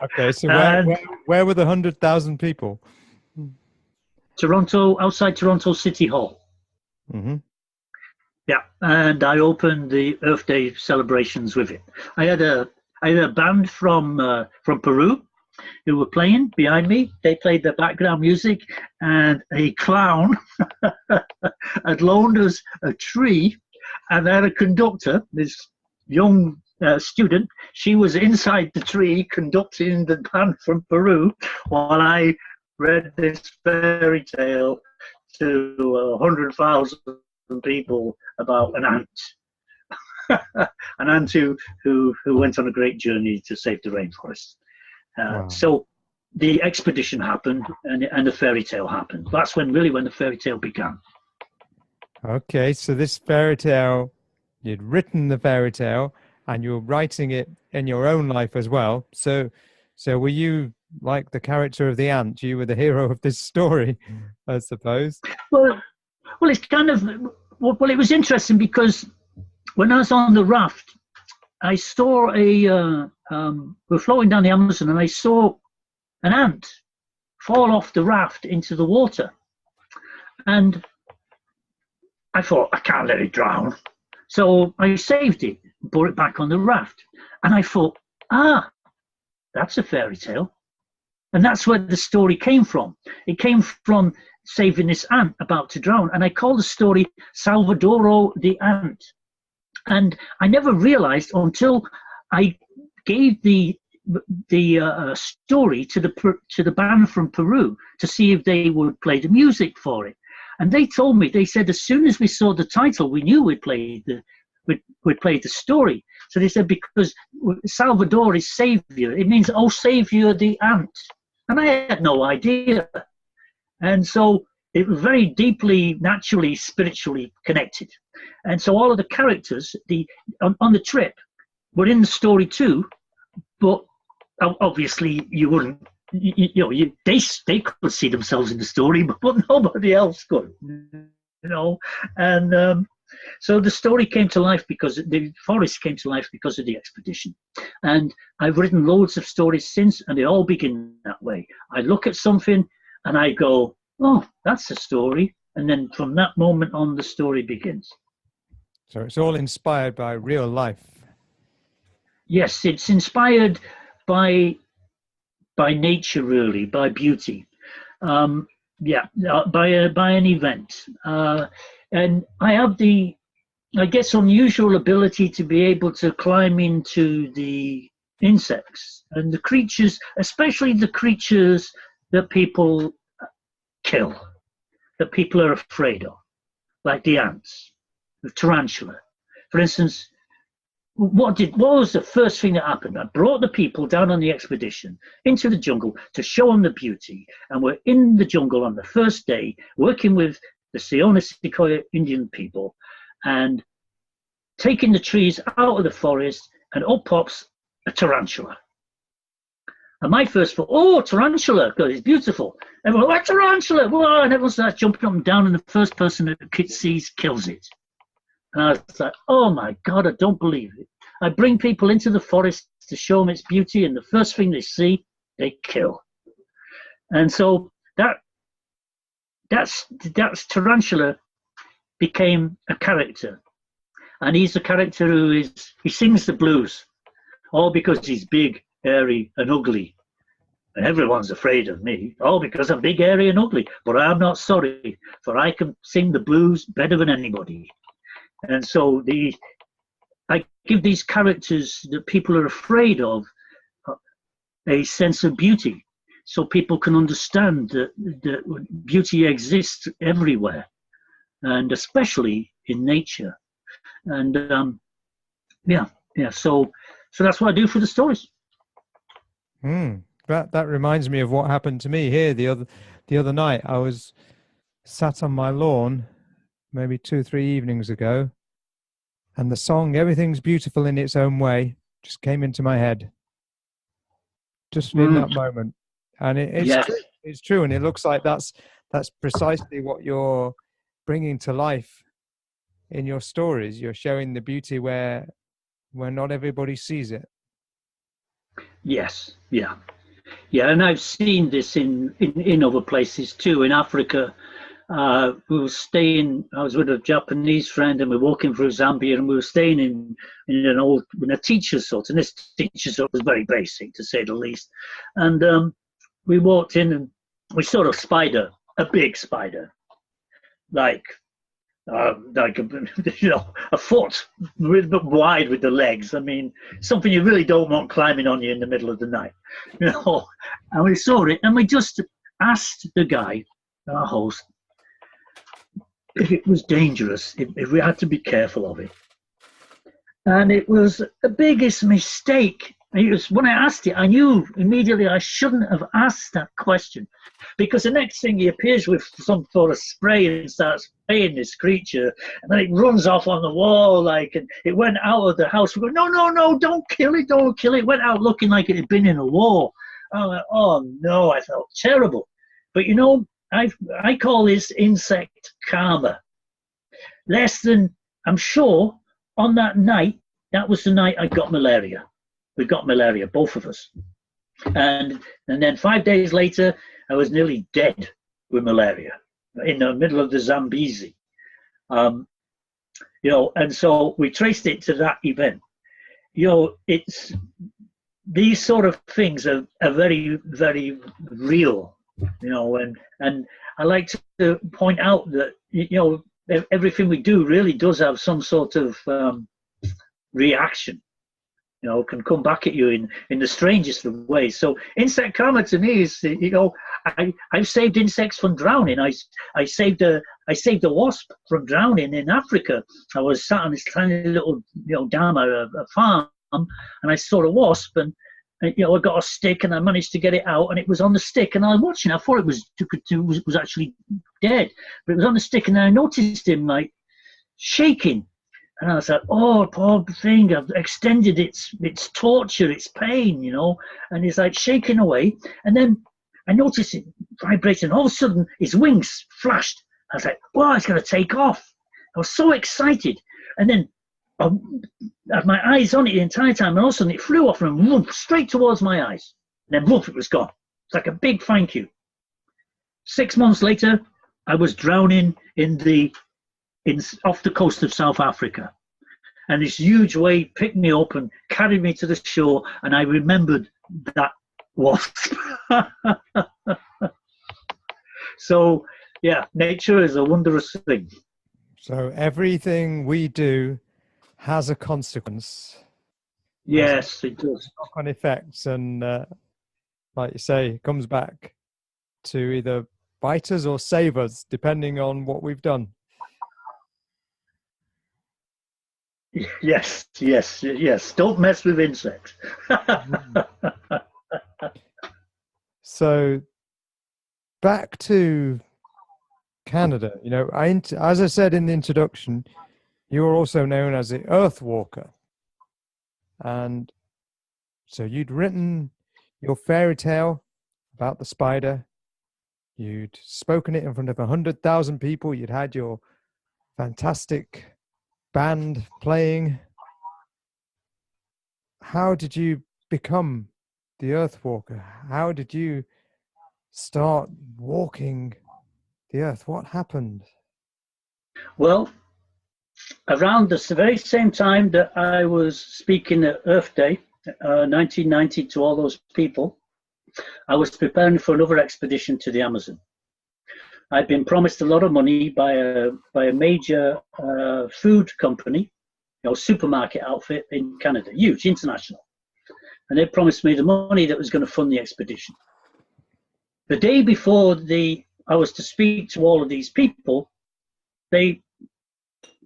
Okay, so where were the 100,000 people? Toronto, outside Toronto City Hall. Mm-hmm. Yeah, and I opened the Earth Day celebrations with it. I had a band from Peru who were playing behind me. They played the background music, and a clown had loaned us a tree, and I had a conductor, this young student. She was inside the tree conducting the band from Peru while I read this fairy tale to 100,000 people about an ant. An ant who went on a great journey to save the rainforest. Wow. So the expedition happened, and the fairy tale happened. That's when the fairy tale began. Okay, so this fairy tale, you'd written the fairy tale, and you were writing it in your own life as well. So were you like the character of the ant? You were the hero of this story, I suppose. Well, it's kind of it was interesting because when I was on the raft, I saw we're flowing down the Amazon, and I saw an ant fall off the raft into the water, and I thought, I can't let it drown. So I saved it, brought it back on the raft. And I thought, that's a fairy tale. And that's where the story came from. It came from saving this ant about to drown. And I called the story Salvadoro the Ant. And I never realized until I gave the story to the band from Peru to see if they would play the music for it. And they told me, they said, as soon as we saw the title, we knew we'd played the story. So they said, because Salvador is savior, it means, oh, savior the ant. And I had no idea. And so it was very deeply, naturally, spiritually connected. And so all of the characters on the trip were in the story too, but obviously you wouldn't, they could see themselves in the story, but nobody else could, and so the story came to life because the forest came to life because of the expedition. And I've written loads of stories since, and they all begin that way. I look at something and I go, oh, that's a story, and then from that moment on, the story begins. So it's all inspired by real life. Yes, it's inspired by nature, really, by beauty. Um, yeah, by an event, and I have the, I guess, unusual ability to be able to climb into the insects and the creatures, especially the creatures that people kill, that people are afraid of, like the ants, the tarantula. For instance, what was the first thing that happened? I brought the people down on the expedition into the jungle to show them the beauty, and we're in the jungle on the first day working with the Sequoia Indian people and taking the trees out of the forest, and up pops a tarantula. And my first thought, oh, tarantula, because it's beautiful. Everyone, what tarantula? Whoa, and everyone starts jumping up and down, and the first person that sees kills it. And I was like, oh my God, I don't believe it. I bring people into the forest to show them its beauty, and the first thing they see, they kill. And so that's tarantula became a character. And he's a character he sings the blues, all because he's big, hairy, and ugly. And everyone's afraid of me, all because I'm big, hairy, and ugly. But I'm not sorry, for I can sing the blues better than anybody. And so I give these characters that people are afraid of a sense of beauty, so people can understand that beauty exists everywhere, and especially in nature. And so that's what I do for the stories. That reminds me of what happened to me here the other night. I was sat on my lawn maybe 2-3 evenings ago, and the song "Everything's Beautiful in Its Own Way" just came into my head, just in that moment. And it's true, and it looks like that's precisely what you're bringing to life in your stories. You're showing the beauty where not everybody sees it. Yes, yeah, and I've seen this in other places too. In Africa, I was with a Japanese friend, and we were walking through Zambia, and we were staying in a teacher's hut, and this teacher's hut was very basic, to say the least. And we walked in, and we saw a big spider, like a foot wide with the legs. I mean, something you really don't want climbing on you in the middle of the night, And we saw it, and we just asked the guy, our host, if it was dangerous, if we had to be careful of it. And it was the biggest mistake. When I asked it, I knew immediately I shouldn't have asked that question, because the next thing he appears with some sort of spray and starts spraying this creature, and then it runs off on the wall, and it went out of the house. We go, no, don't kill it. It went out looking like it had been in a war. I'm like, oh no, I felt terrible. But I call this insect karma. I'm sure on that night, that was the night I got malaria. We got malaria, both of us. And then 5 days later, I was nearly dead with malaria in the middle of the Zambezi. And so we traced it to that event. It's these sort of things are very, very real, and I like to point out that, everything we do really does have some sort of reaction, can come back at you in the strangest of ways. So insect karma to me is, I've saved insects from drowning. I saved a wasp from drowning in Africa. I was sat on this tiny little, dam, a farm, and I saw a wasp, and I got a stick, and I managed to get it out, and it was on the stick, and I was watching. I thought it was actually dead, but it was on the stick, and then I noticed him shaking. And I was like, oh, poor thing, I've extended its torture, its pain, and he's shaking away. And then I noticed it vibrating. All of a sudden, his wings flashed. I was like, wow, it's going to take off. I was so excited. And then I had my eyes on it the entire time, and all of a sudden it flew off and woof, straight towards my eyes. And then woof, it was gone. It's like a big thank you. 6 months later, I was drowning off the coast of South Africa. And this huge wave picked me up and carried me to the shore, and I remembered that wasp. So, yeah, nature is a wondrous thing. So everything we do has a consequence. Yes, it does. Knock-on effects, and like you say, comes back to either bite us or save us, depending on what we've done. Yes. Don't mess with insects. So back to Canada, you know, as I said in the introduction, you are also known as the Earth Walker. And so you'd written your fairy tale about the spider. You'd spoken it in front of 100,000 people. You'd had your fantastic band playing. How did you become the Earth Walker? How did you start walking the earth? What happened? Well, around the very same time that I was speaking at Earth Day, 1990, to all those people, I was preparing for another expedition to the Amazon. I'd been promised a lot of money by a major food company, supermarket outfit in Canada, huge, international. And they promised me the money that was going to fund the expedition. The day before I was to speak to all of these people, they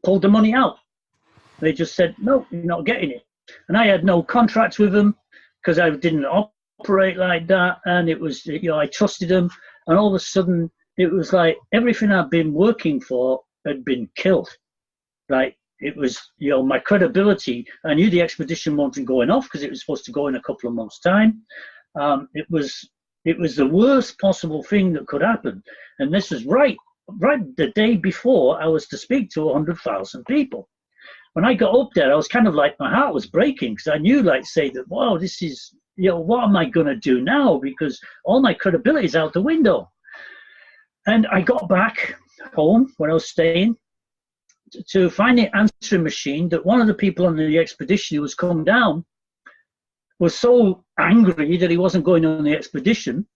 pulled the money out. They just said, no, you're not getting it. And I had no contract with them because I didn't operate like that. And it was, I trusted them. And all of a sudden, it was like everything I'd been working for had been killed. Like, it was, my credibility. I knew the expedition wasn't going off because it was supposed to go in a couple of months' time. It was the worst possible thing that could happen. And this was right the day before I was to speak to 100,000 people. When I got up there, I was kind of like, my heart was breaking because I knew, wow, this is, what am I going to do now? Because all my credibility is out the window. And I got back home where I was staying to find the answering machine that one of the people on the expedition who was come down was so angry that he wasn't going on the expedition.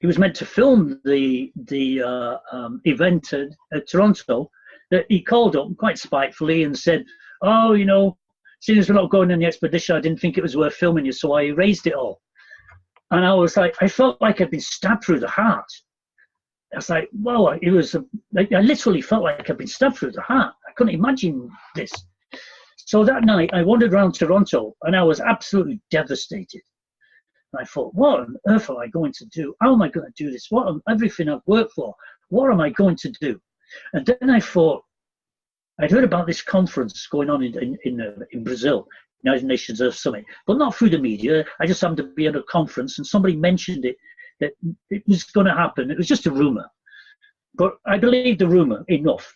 He was meant to film the event at Toronto, that he called up quite spitefully and said, seeing as we're not going on the expedition, I didn't think it was worth filming you, so I erased it all. And I was like, I felt like I'd been stabbed through the heart. I was like, whoa, I literally felt like I'd been stabbed through the heart. I couldn't imagine this. So that night, I wandered around Toronto, and I was absolutely devastated. And I thought, what on earth am I going to do? How am I going to do this? Everything I've worked for, what am I going to do? And then I thought, I'd heard about this conference going on in Brazil, United Nations Earth Summit, but not through the media. I just happened to be at a conference, and somebody mentioned it, that it was going to happen. It was just a rumor. But I believed the rumor enough.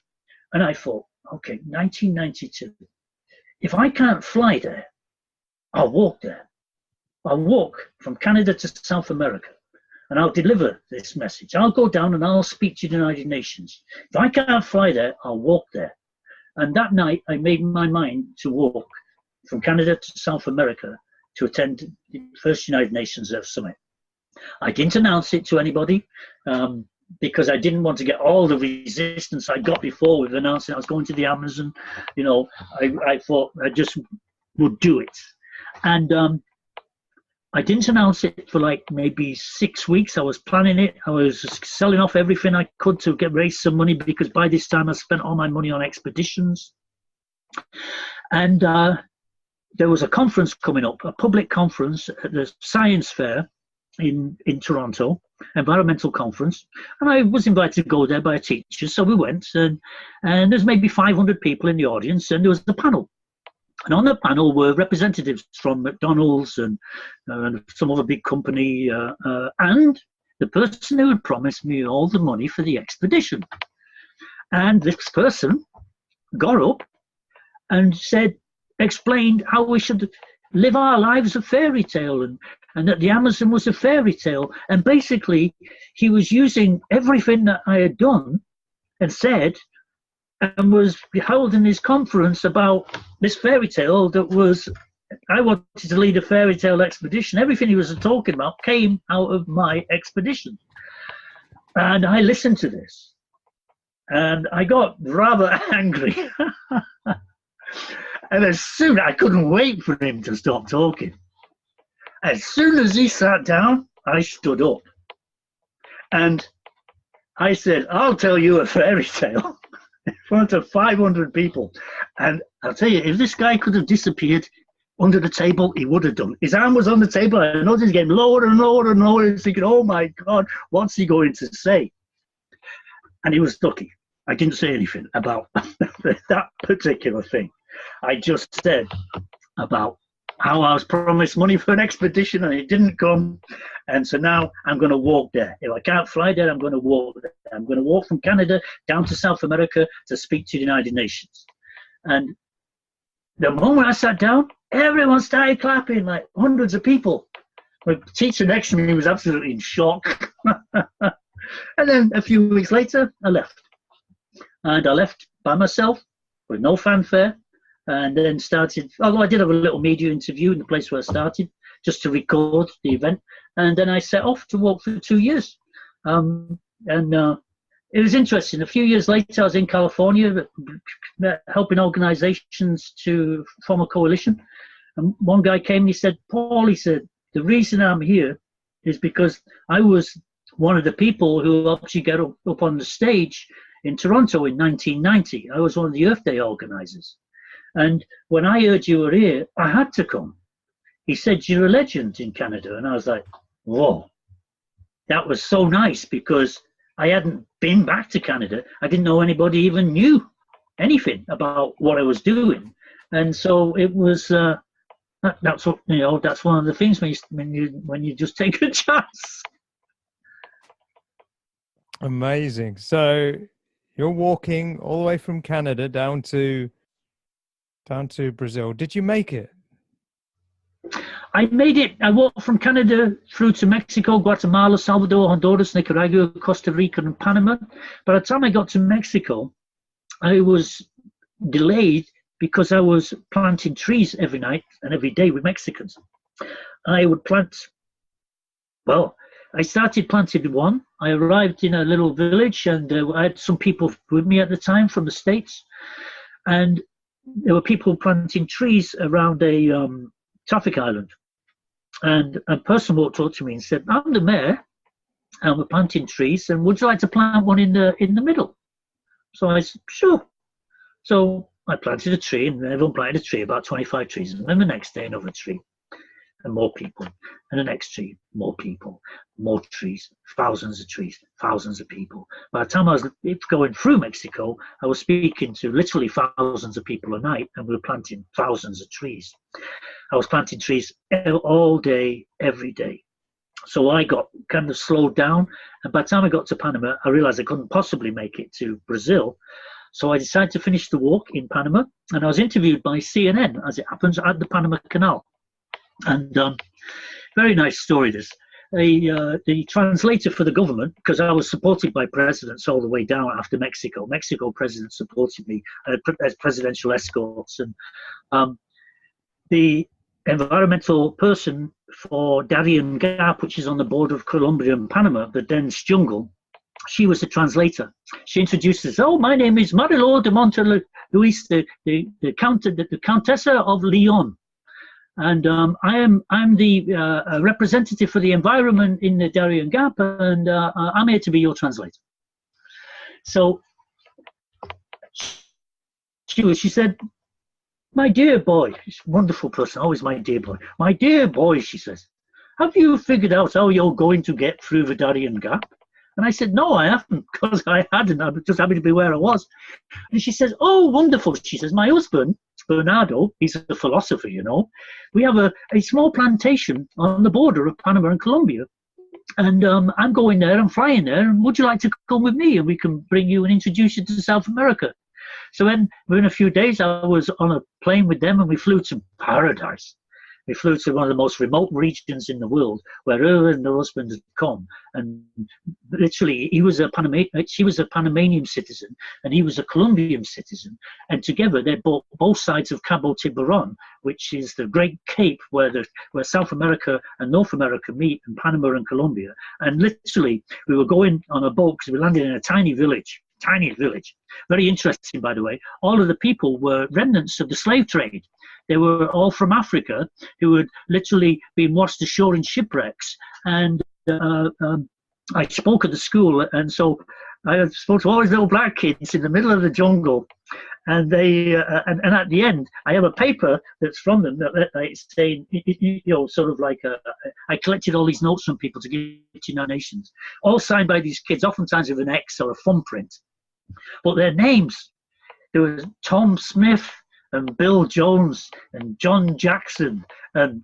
And I thought, okay, 1992. If I can't fly there, I'll walk there. I'll walk from Canada to South America, and I'll deliver this message. I'll go down and I'll speak to the United Nations. If I can't fly there, I'll walk there. And that night, I made my mind to walk from Canada to South America to attend the first United Nations Earth Summit. I didn't announce it to anybody because I didn't want to get all the resistance I got before with announcing I was going to the Amazon. I thought I just would do it. And I didn't announce it for maybe 6 weeks. I was planning it. I was selling off everything I could to raise some money, because by this time I spent all my money on expeditions. And there was a conference coming up, a public conference at the Science Fair in Toronto, environmental conference, and I was invited to go there by a teacher. So we went, and there's maybe 500 people in the audience, and there was a panel. And on the panel were representatives from McDonald's and some other big company, and the person who had promised me all the money for the expedition. And this person got up and explained how we should live our lives a fairy tale, and that the Amazon was a fairy tale. And basically, he was using everything that I had done and said and was holding his conference about this fairy tale that was, I wanted to lead a fairy tale expedition. Everything he was talking about came out of my expedition. And I listened to this, and I got rather angry. And I couldn't wait for him to stop talking. As soon as he sat down, I stood up. And I said, I'll tell you a fairy tale in front of 500 people. And I'll tell you, if this guy could have disappeared under the table, he would have done. His arm was on the table. I noticed he's getting lower and lower and lower. I was thinking, oh my God, what's he going to say? And he was lucky. I didn't say anything about that particular thing. I just said about how I was promised money for an expedition and it didn't come. And so now I'm going to walk there. If I can't fly there, I'm going to walk there. I'm going to walk from Canada down to South America to speak to the United Nations. And the moment I sat down, everyone started clapping, like hundreds of people. My teacher next to me was absolutely in shock. And then a few weeks later, I left. And I left by myself with no fanfare. And then started, although I did have a little media interview in the place where I started, just to record the event. And then I set off to walk for 2 years. It was interesting. A few years later, I was in California helping organizations to form a coalition. And one guy came and he said, Paul, he said, the reason I'm here is because I was one of the people who helped you get up on the stage in Toronto in 1990. I was one of the Earth Day organizers. And when I heard you were here, I had to come. He said, you're a legend in Canada. And I was like, whoa, that was so nice because I hadn't been back to Canada. I didn't know anybody even knew anything about what I was doing. And so it was, that's what, you know, that's one of the things when you just take a chance. Amazing. So you're walking all the way from Canada down to Brazil. Did you make it? I made it. I walked from Canada through to Mexico, Guatemala, Salvador, Honduras, Nicaragua, Costa Rica, and Panama. By the time I got to Mexico, I was delayed because I was planting trees every night and every day with Mexicans. I would plant, well, I started planting one. I arrived in a little village and I had some people with me at the time from the States. And there were people planting trees around a traffic island. And a person walked up to me and said, I'm the mayor and we're planting trees and would you like to plant one in the middle? So I said, sure. So I planted a tree and everyone planted a tree, about 25 trees. And then the next day, another tree and more people. And the next tree, more people, more trees, thousands of trees, thousands of people. By the time I was going through Mexico, I was speaking to literally thousands of people a night and we were planting thousands of trees. I was planting trees all day, every day. So I got kind of slowed down. And by the time I got to Panama, I realized I couldn't possibly make it to Brazil. So I decided to finish the walk in Panama. And I was interviewed by CNN, as it happens, at the Panama Canal. And very nice story, this. The translator for the government, because I was supported by presidents all the way down after Mexico. Mexico presidents supported me as presidential escorts. And the environmental person for Darien Gap, which is on the border of Colombia and Panama, the dense jungle, she was the translator. She introduced us, oh, my name is Marilor de Monteluis, the Countessa of Leon. And I'm the representative for the environment in the Darien Gap, and I'm here to be your translator. So she said, my dear boy, she's a wonderful person, always my dear boy. My dear boy, she says, have you figured out how you're going to get through the Darien Gap? And I said, no, I haven't, because I hadn't. I was just happy to be where I was. And she says, oh, wonderful. She says, my husband, Bernardo, he's a philosopher, you know. We have a small plantation on the border of Panama and Colombia. And I'm going there, I'm flying there, and would you like to come with me? And we can bring you and introduce you to South America. So then within a few days, I was on a plane with them and we flew to paradise. We flew to one of the most remote regions in the world where her and her husband had come. And literally, she was a Panamanian citizen and he was a Colombian citizen. And together, they bought both sides of Cabo Tiburon, which is the great cape where South America and North America meet, and Panama and Colombia. And literally, we were going on a boat because we landed in a tiny village. Very interesting, by the way. All of the people were remnants of the slave trade. They were all from Africa who had literally been washed ashore in shipwrecks. And I spoke at the school, and so I spoke to all these little black kids in the middle of the jungle. And they and at the end, I have a paper that's from them that it's saying, sort of like I collected all these notes from people to give to United Nations, all signed by these kids, oftentimes with an X or a thumbprint. But their names, there was Tom Smith and Bill Jones and John Jackson. And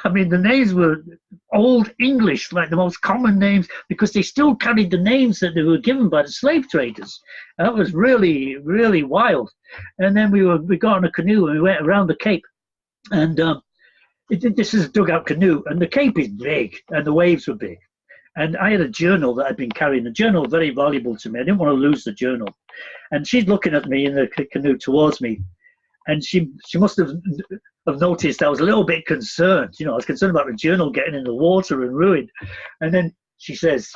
I mean, the names were old English, like the most common names, because they still carried the names that they were given by the slave traders. That was really, really wild. And then we got on a canoe and we went around the Cape. And this is a dugout canoe, and the Cape is big, and the waves were big. And I had a journal that I'd been carrying. The journal, very valuable to me. I didn't want to lose the journal. And she's looking at me in the canoe towards me. And she must have noticed I was a little bit concerned. I was concerned about the journal getting in the water and ruined. And then she says,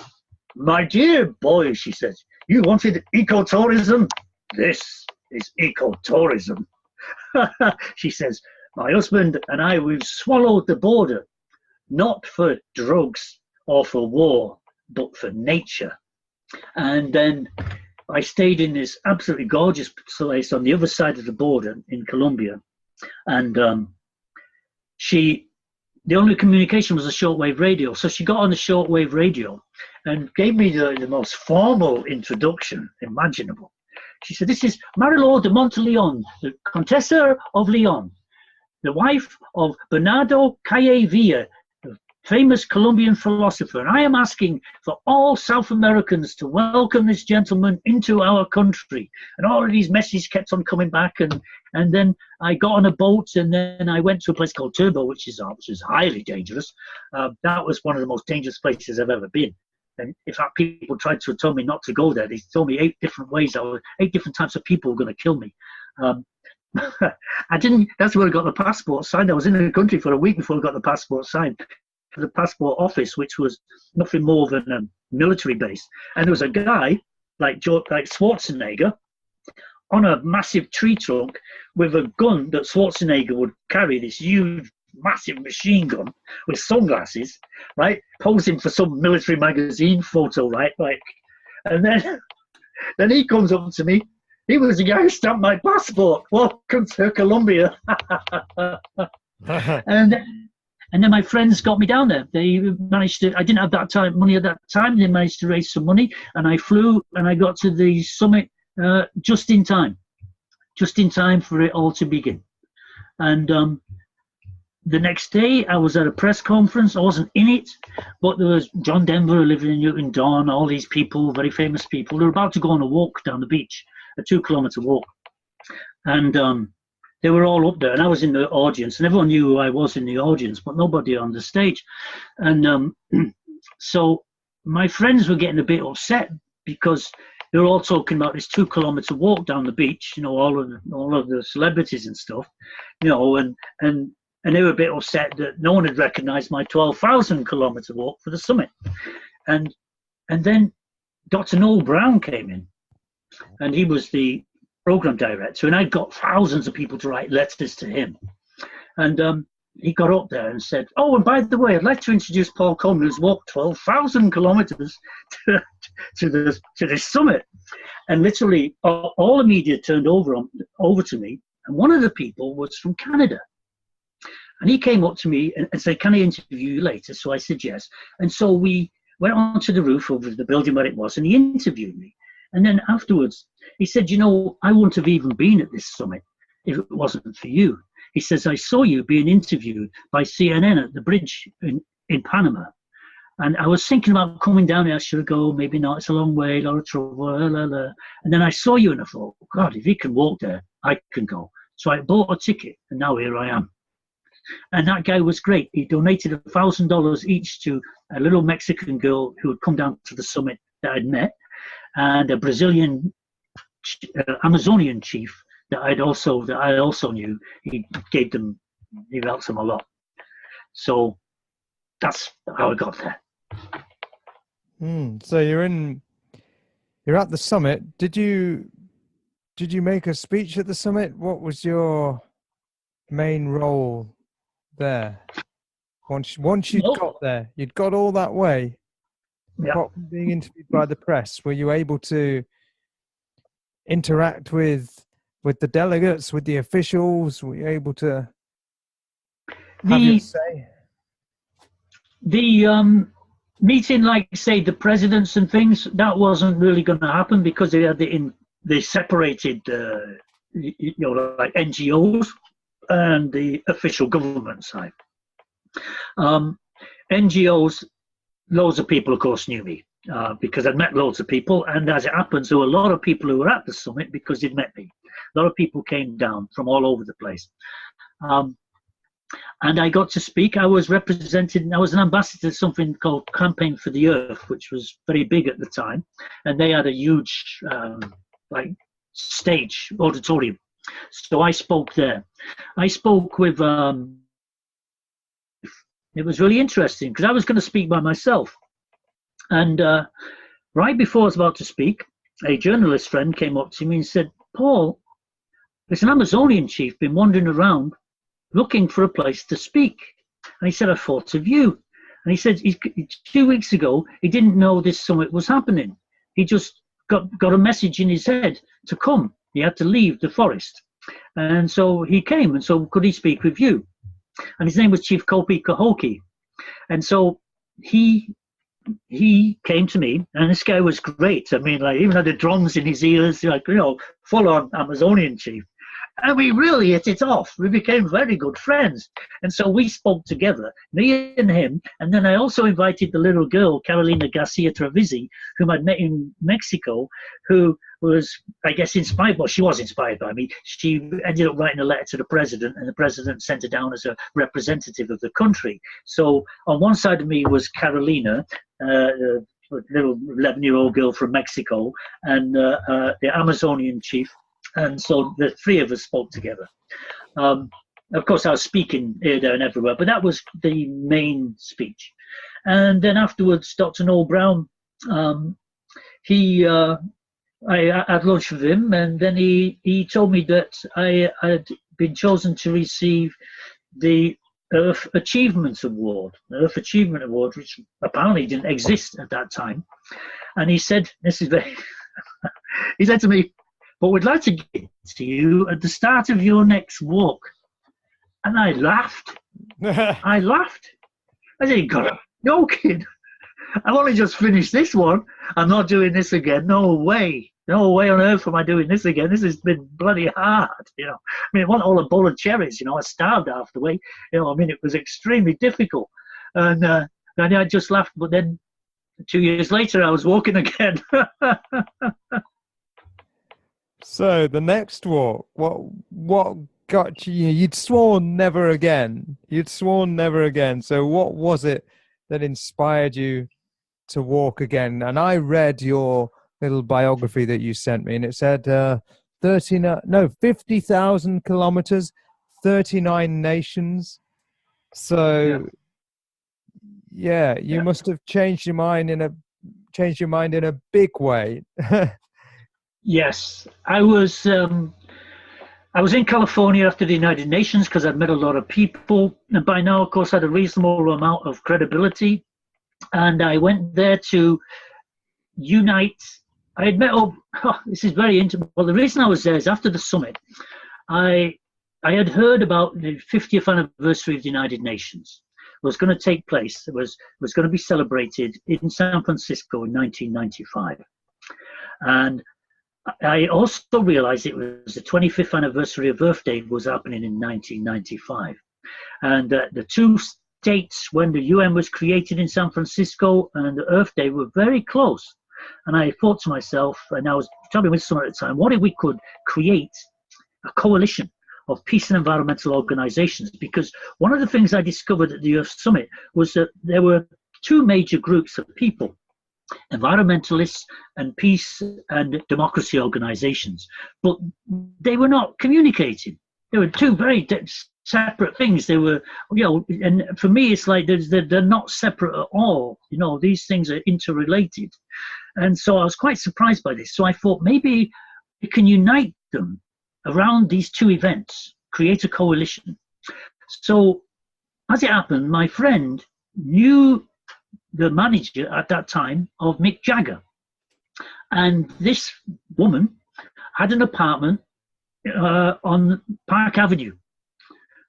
"My dear boy," she says, "you wanted ecotourism? This is ecotourism." She says, "My husband and I, we've swallowed the border, not for drugs or for war, but for nature." And then I stayed in this absolutely gorgeous place on the other side of the border in Colombia. And the only communication was a shortwave radio. So she got on the shortwave radio and gave me the most formal introduction imaginable. She said, "This is Mariló de Monteleón, the Contessa of Leon, the wife of Bernardo Calle Villa, the famous Colombian philosopher. And I am asking for all South Americans to welcome this gentleman into our country." And all of these messages kept on coming back. And then I got on a boat, and then I went to a place called Turbo, which is highly dangerous. That was one of the most dangerous places I've ever been. And in fact, people tried to tell me not to go there. They told me 8 different ways. 8 different types of people were going to kill me. I didn't. That's where I got the passport signed. I was in the country for a week before I got the passport signed. The passport office, which was nothing more than a military base, and there was a guy like Schwarzenegger on a massive tree trunk with a gun that Schwarzenegger would carry, this huge, massive machine gun with sunglasses, right, posing for some military magazine photo, right, like, and then he comes up to me. He was the guy who stamped my passport. "Welcome to Colombia." And then my friends got me down there. They managed to, I didn't have money at that time. They managed to raise some money, and I flew and I got to the summit just in time for it all to begin. And the next day I was at a press conference. I wasn't in it, but there was John Denver living in Newton Dawn, all these people, very famous people. They were about to go on a walk down the beach, a 2-kilometer walk. And they were all up there, and I was in the audience, and everyone knew who I was in the audience, but nobody on the stage. And so my friends were getting a bit upset because they were all talking about this 2-kilometer walk down the beach, all of the celebrities and stuff, and they were a bit upset that no one had recognized my 12,000-kilometer walk for the summit. And then Dr. Noel Brown came in, and he was the program director, and I got thousands of people to write letters to him. And he got up there and said, "Oh, and by the way, I'd like to introduce Paul Coleman, who's walked 12,000 kilometers to this summit." And literally all the media turned over to me, and one of the people was from Canada. And he came up to me and said, "Can I interview you later?" So I said yes. And so we went onto the roof of the building where it was, and he interviewed me. And then afterwards, he said, "I wouldn't have even been at this summit if it wasn't for you." He says, "I saw you being interviewed by CNN at the bridge in Panama. And I was thinking about coming down here. Should I go? Maybe not. It's a long way, a lot of trouble. And then I saw you and I thought, God, if he can walk there, I can go. So I bought a ticket, and now here I am." And that guy was great. He donated $1,000 each to a little Mexican girl who had come down to the summit that I'd met, and a Brazilian Amazonian chief that I also knew. He helped them a lot. So that's how I got there. So you're at the summit. Did you make a speech at the summit? What was your main role there? Once you'd got there, you'd got all that way. Yeah. Apart from being interviewed by the press, were you able to interact with the delegates, with the officials? Were you able to have your say? The meeting, like say the presidents and things, that wasn't really going to happen because they separated like NGOs and the official government side. NGOs, loads of people, of course, knew me because I'd met loads of people, and as it happens, there were a lot of people who were at the summit because they'd met me. A lot of people came down from all over the place. And I got to speak. I was an ambassador to something called Campaign for the Earth, which was very big at the time. And they had a huge stage auditorium. So I spoke there. I spoke with, it was really interesting because I was going to speak by myself. And right before I was about to speak, a journalist friend came up to me and said, "Paul, there's an Amazonian chief been wandering around looking for a place to speak." And he said, "I thought of you." And he said 2 weeks ago, he didn't know this summit was happening. He just got a message in his head to come. He had to leave the forest. And so he came, and so could he speak with you? And his name was Chief Kopi Kahoki. And so he came to me, and this guy was great. I mean, like, even had the drums in his ears, like, full on Amazonian chief. And we really hit it off. We became very good friends. And so we spoke together, me and him. And then I also invited the little girl, Carolina Garcia Trevisi, whom I'd met in Mexico, who was, I guess, inspired. Well, she was inspired by me. She ended up writing a letter to the president, and the president sent her down as a representative of the country. So on one side of me was Carolina, a little 11-year-old girl from Mexico, and the Amazonian chief. And so the three of us spoke together. Of course, I was speaking here, there, and everywhere, but that was the main speech. And then afterwards, Dr. Noel Brown, I had lunch with him, and then he told me that I had been chosen to receive the Earth Achievement Award, which apparently didn't exist at that time. And he said, he said to me, "But we'd like to get to you at the start of your next walk." And I laughed. I said, "You got it. No kid. I've only just finished this one. I'm not doing this again. No way. No way on earth am I doing this again. This has been bloody hard, I mean, I want all a bowl of cherries, I starved half the way. I mean, it was extremely difficult." And I just laughed. But then 2 years later, I was walking again. So the next walk, what got you? You'd sworn never again. So what was it that inspired you to walk again? And I read your little biography that you sent me, and it said 50,000 kilometers, 39 nations. So you must have changed your mind in a big way. Yes, I was in California after the United Nations because I'd met a lot of people, and by now, of course, I had a reasonable amount of credibility. And I went there to unite. I had met up. This is very intimate. Well, the reason I was there is after the summit, I had heard about the 50th anniversary of the United Nations was going to take place. It was going to be celebrated in San Francisco in 1995, and I also realized it was the 25th anniversary of Earth Day was happening in 1995. And the two dates when the UN was created in San Francisco and the Earth Day were very close. And I thought to myself, and I was talking with someone at the time, what if we could create a coalition of peace and environmental organizations, because one of the things I discovered at the Earth Summit was that there were two major groups of people: environmentalists and peace and democracy organizations, but they were not communicating. They were two very separate things. They were, and for me, it's like they're not separate at all. These things are interrelated. And so I was quite surprised by this. So I thought maybe we can unite them around these two events, create a coalition. So as it happened, my friend knew the manager at that time of Mick Jagger. And this woman had an apartment on Park Avenue.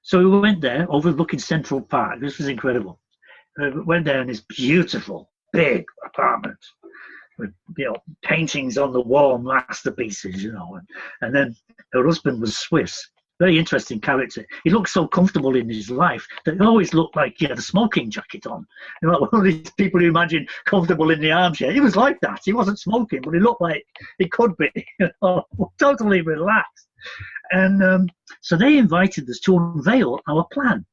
So we went there, overlooking Central Park. This was incredible. Went there in this beautiful, big apartment with paintings on the wall, masterpieces, and then her husband was Swiss. Very interesting character. He looked so comfortable in his life that he always looked like he had a smoking jacket on. Like one of these people you imagine comfortable in the armchair. He was like that. He wasn't smoking, but he looked like he could be, totally relaxed. And so they invited us to unveil our plan.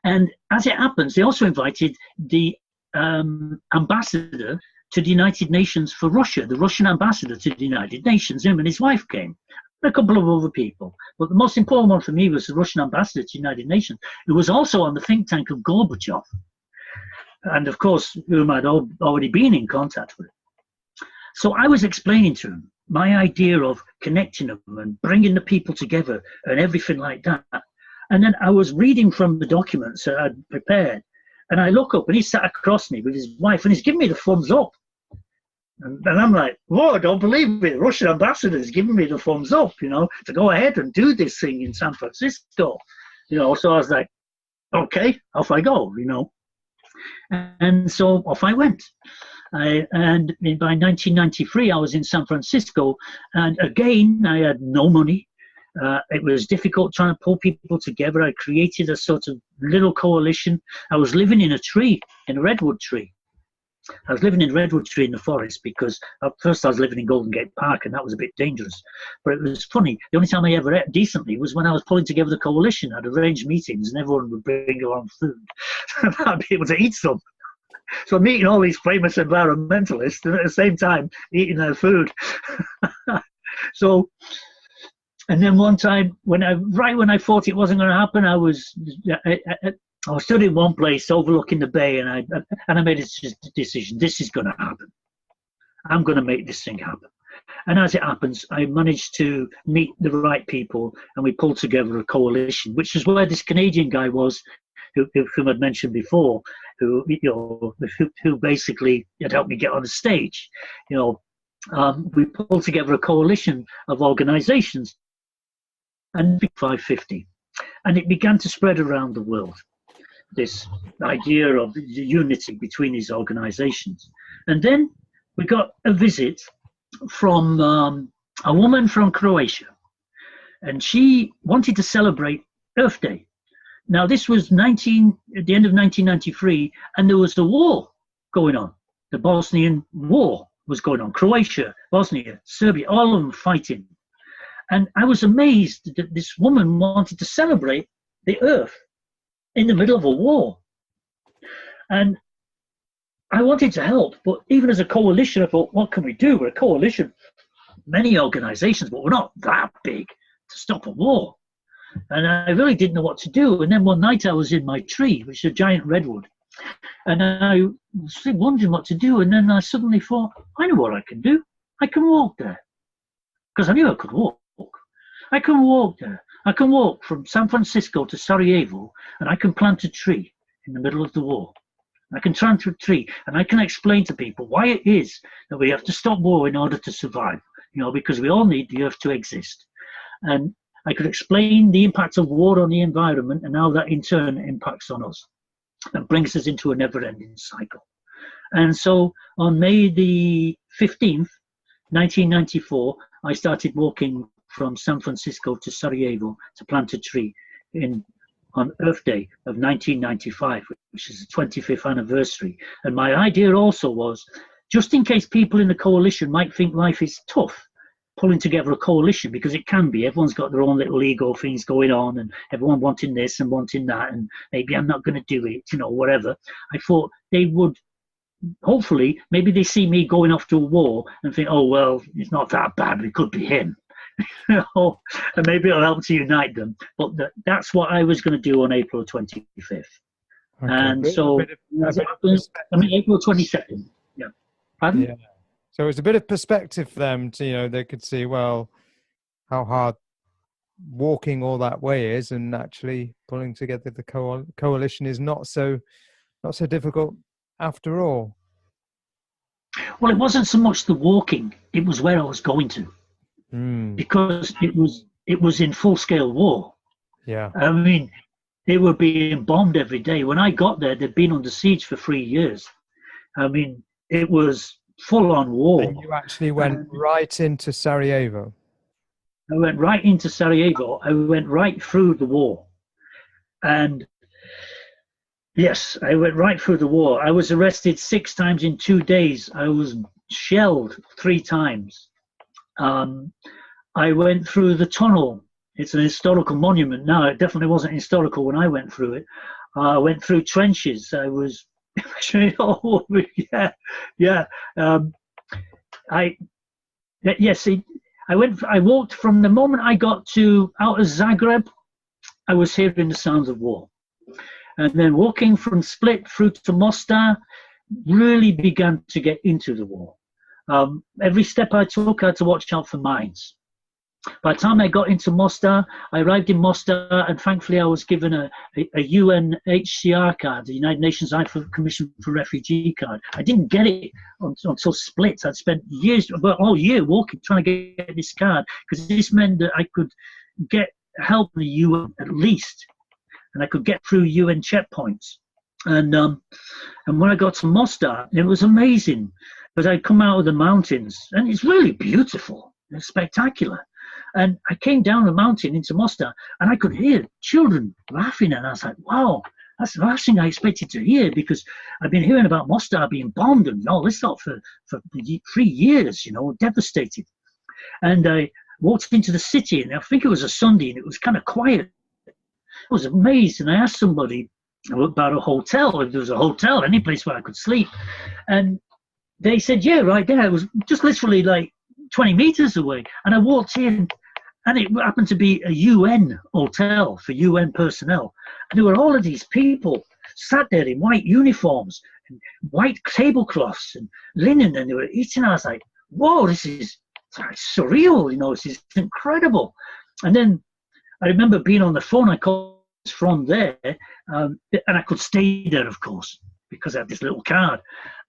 And as it happens, they also invited the ambassador to the United Nations for Russia, the Russian ambassador to the United Nations. Him and his wife came, and a couple of other people. But the most important one for me was the Russian ambassador to the United Nations, who was also on the think tank of Gorbachev. And of course, whom I'd already been in contact with. So I was explaining to him my idea of connecting them and bringing the people together and everything like that. And then I was reading from the documents that I'd prepared. And I look up and he sat across me with his wife and he's giving me the thumbs up. And I'm like, whoa, I don't believe it. The Russian ambassador is giving me the thumbs up, to go ahead and do this thing in San Francisco. So I was like, okay, off I go, And so off I went. And by 1993, I was in San Francisco. And again, I had no money. It was difficult trying to pull people together. I created a sort of little coalition. I was living in a tree, in a redwood tree. I was living in a redwood tree in the forest because at first I was living in Golden Gate Park and that was a bit dangerous. But it was funny. The only time I ever ate decently was when I was pulling together the coalition. I'd arrange meetings and everyone would bring their own food. And I'd be able to eat some. So I'm meeting all these famous environmentalists and at the same time eating their food. So, and then one time, when I thought it wasn't going to happen, I was stood in one place overlooking the bay, and I made a decision. This is going to happen. I'm going to make this thing happen. And as it happens, I managed to meet the right people, and we pulled together a coalition, which is where this Canadian guy was, whom I'd mentioned before, who basically had helped me get on the stage. We pulled together a coalition of organizations, and 550, and it began to spread around the world, this idea of the unity between these organizations. And then we got a visit from a woman from Croatia, and she wanted to celebrate Earth Day. Now this was at the end of 1993, and there was a war going on. The Bosnian War was going on. Croatia, Bosnia, Serbia, all of them fighting. And I was amazed that this woman wanted to celebrate the Earth in the middle of a war. And I wanted to help, but even as a coalition, I thought, what can we do? We're a coalition, many organizations, but we're not that big to stop a war. And I really didn't know what to do. And then one night I was in my tree, which is a giant redwood, and I was wondering what to do. And then I suddenly thought, I know what I can do. I can walk there. Because I knew I could walk. I can walk there. I can walk from San Francisco to Sarajevo, and I can plant a tree in the middle of the war. I can plant a tree, and I can explain to people why it is that we have to stop war in order to survive, because we all need the Earth to exist. And I could explain the impact of war on the environment and how that in turn impacts on us and brings us into a never-ending cycle. And so on May the 15th, 1994, I started walking from San Francisco to Sarajevo to plant a tree on Earth Day of 1995, which is the 25th anniversary. And my idea also was, just in case people in the coalition might think life is tough, pulling together a coalition, because it can be. Everyone's got their own little ego things going on, and everyone wanting this and wanting that, and maybe I'm not going to do it, whatever. I thought they would, hopefully, maybe they see me going off to a war and think, oh, well, it's not that bad. It could be him. And maybe it'll help to unite them. But that's what I was going to do on April 25th. Okay, and so, April 22nd. Yeah. Pardon? Yeah. So it's a bit of perspective for them to, they could see, well, how hard walking all that way is, and actually pulling together the coalition is not so difficult after all. Well, it wasn't so much the walking; it was where I was going to, because it was in full-scale war. Yeah, I mean, they were being bombed every day. When I got there, they'd been under siege for 3 years. I mean, it was full-on war. And you actually went right into Sarajevo. I went right into Sarajevo. I went right through the war. And yes, I went right through the war. I was arrested 6 times in 2 days. I was shelled 3 times. I went through the tunnel. It's an historical monument now. It definitely wasn't historical when I went through it. I went through trenches. I was oh yeah. I walked from the moment I got out of Zagreb. I was hearing the sounds of war, and then walking from Split through to Mostar, really began to get into the war. Every step I took, I had to watch out for mines. By the time I got into Mostar, I arrived in Mostar, and thankfully I was given a UNHCR card, the United Nations High Commission for Refugee card. I didn't get it until Split. I'd spent years, about all year, walking, trying to get this card, because this meant that I could get help in the UN at least, and I could get through UN checkpoints. And when I got to Mostar, it was amazing, because I'd come out of the mountains, and it's really beautiful. It's spectacular. And I came down the mountain into Mostar, and I could hear children laughing, and I was like, wow, that's the last thing I expected to hear, because I've been hearing about Mostar being bombed and all this stuff for 3 years, devastated. And I walked into the city, and I think it was a Sunday, and it was kind of quiet. I was amazed, and I asked somebody about a hotel, if there was a hotel, any place where I could sleep. And they said, yeah, right there. It was just literally like 20 meters away. And I walked in, and it happened to be a UN hotel for UN personnel. And there were all of these people sat there in white uniforms and white tablecloths and linen, and they were eating. I was like, whoa, this is surreal, this is incredible. And then I remember being on the phone. I called from there, and I could stay there, of course, because I had this little card.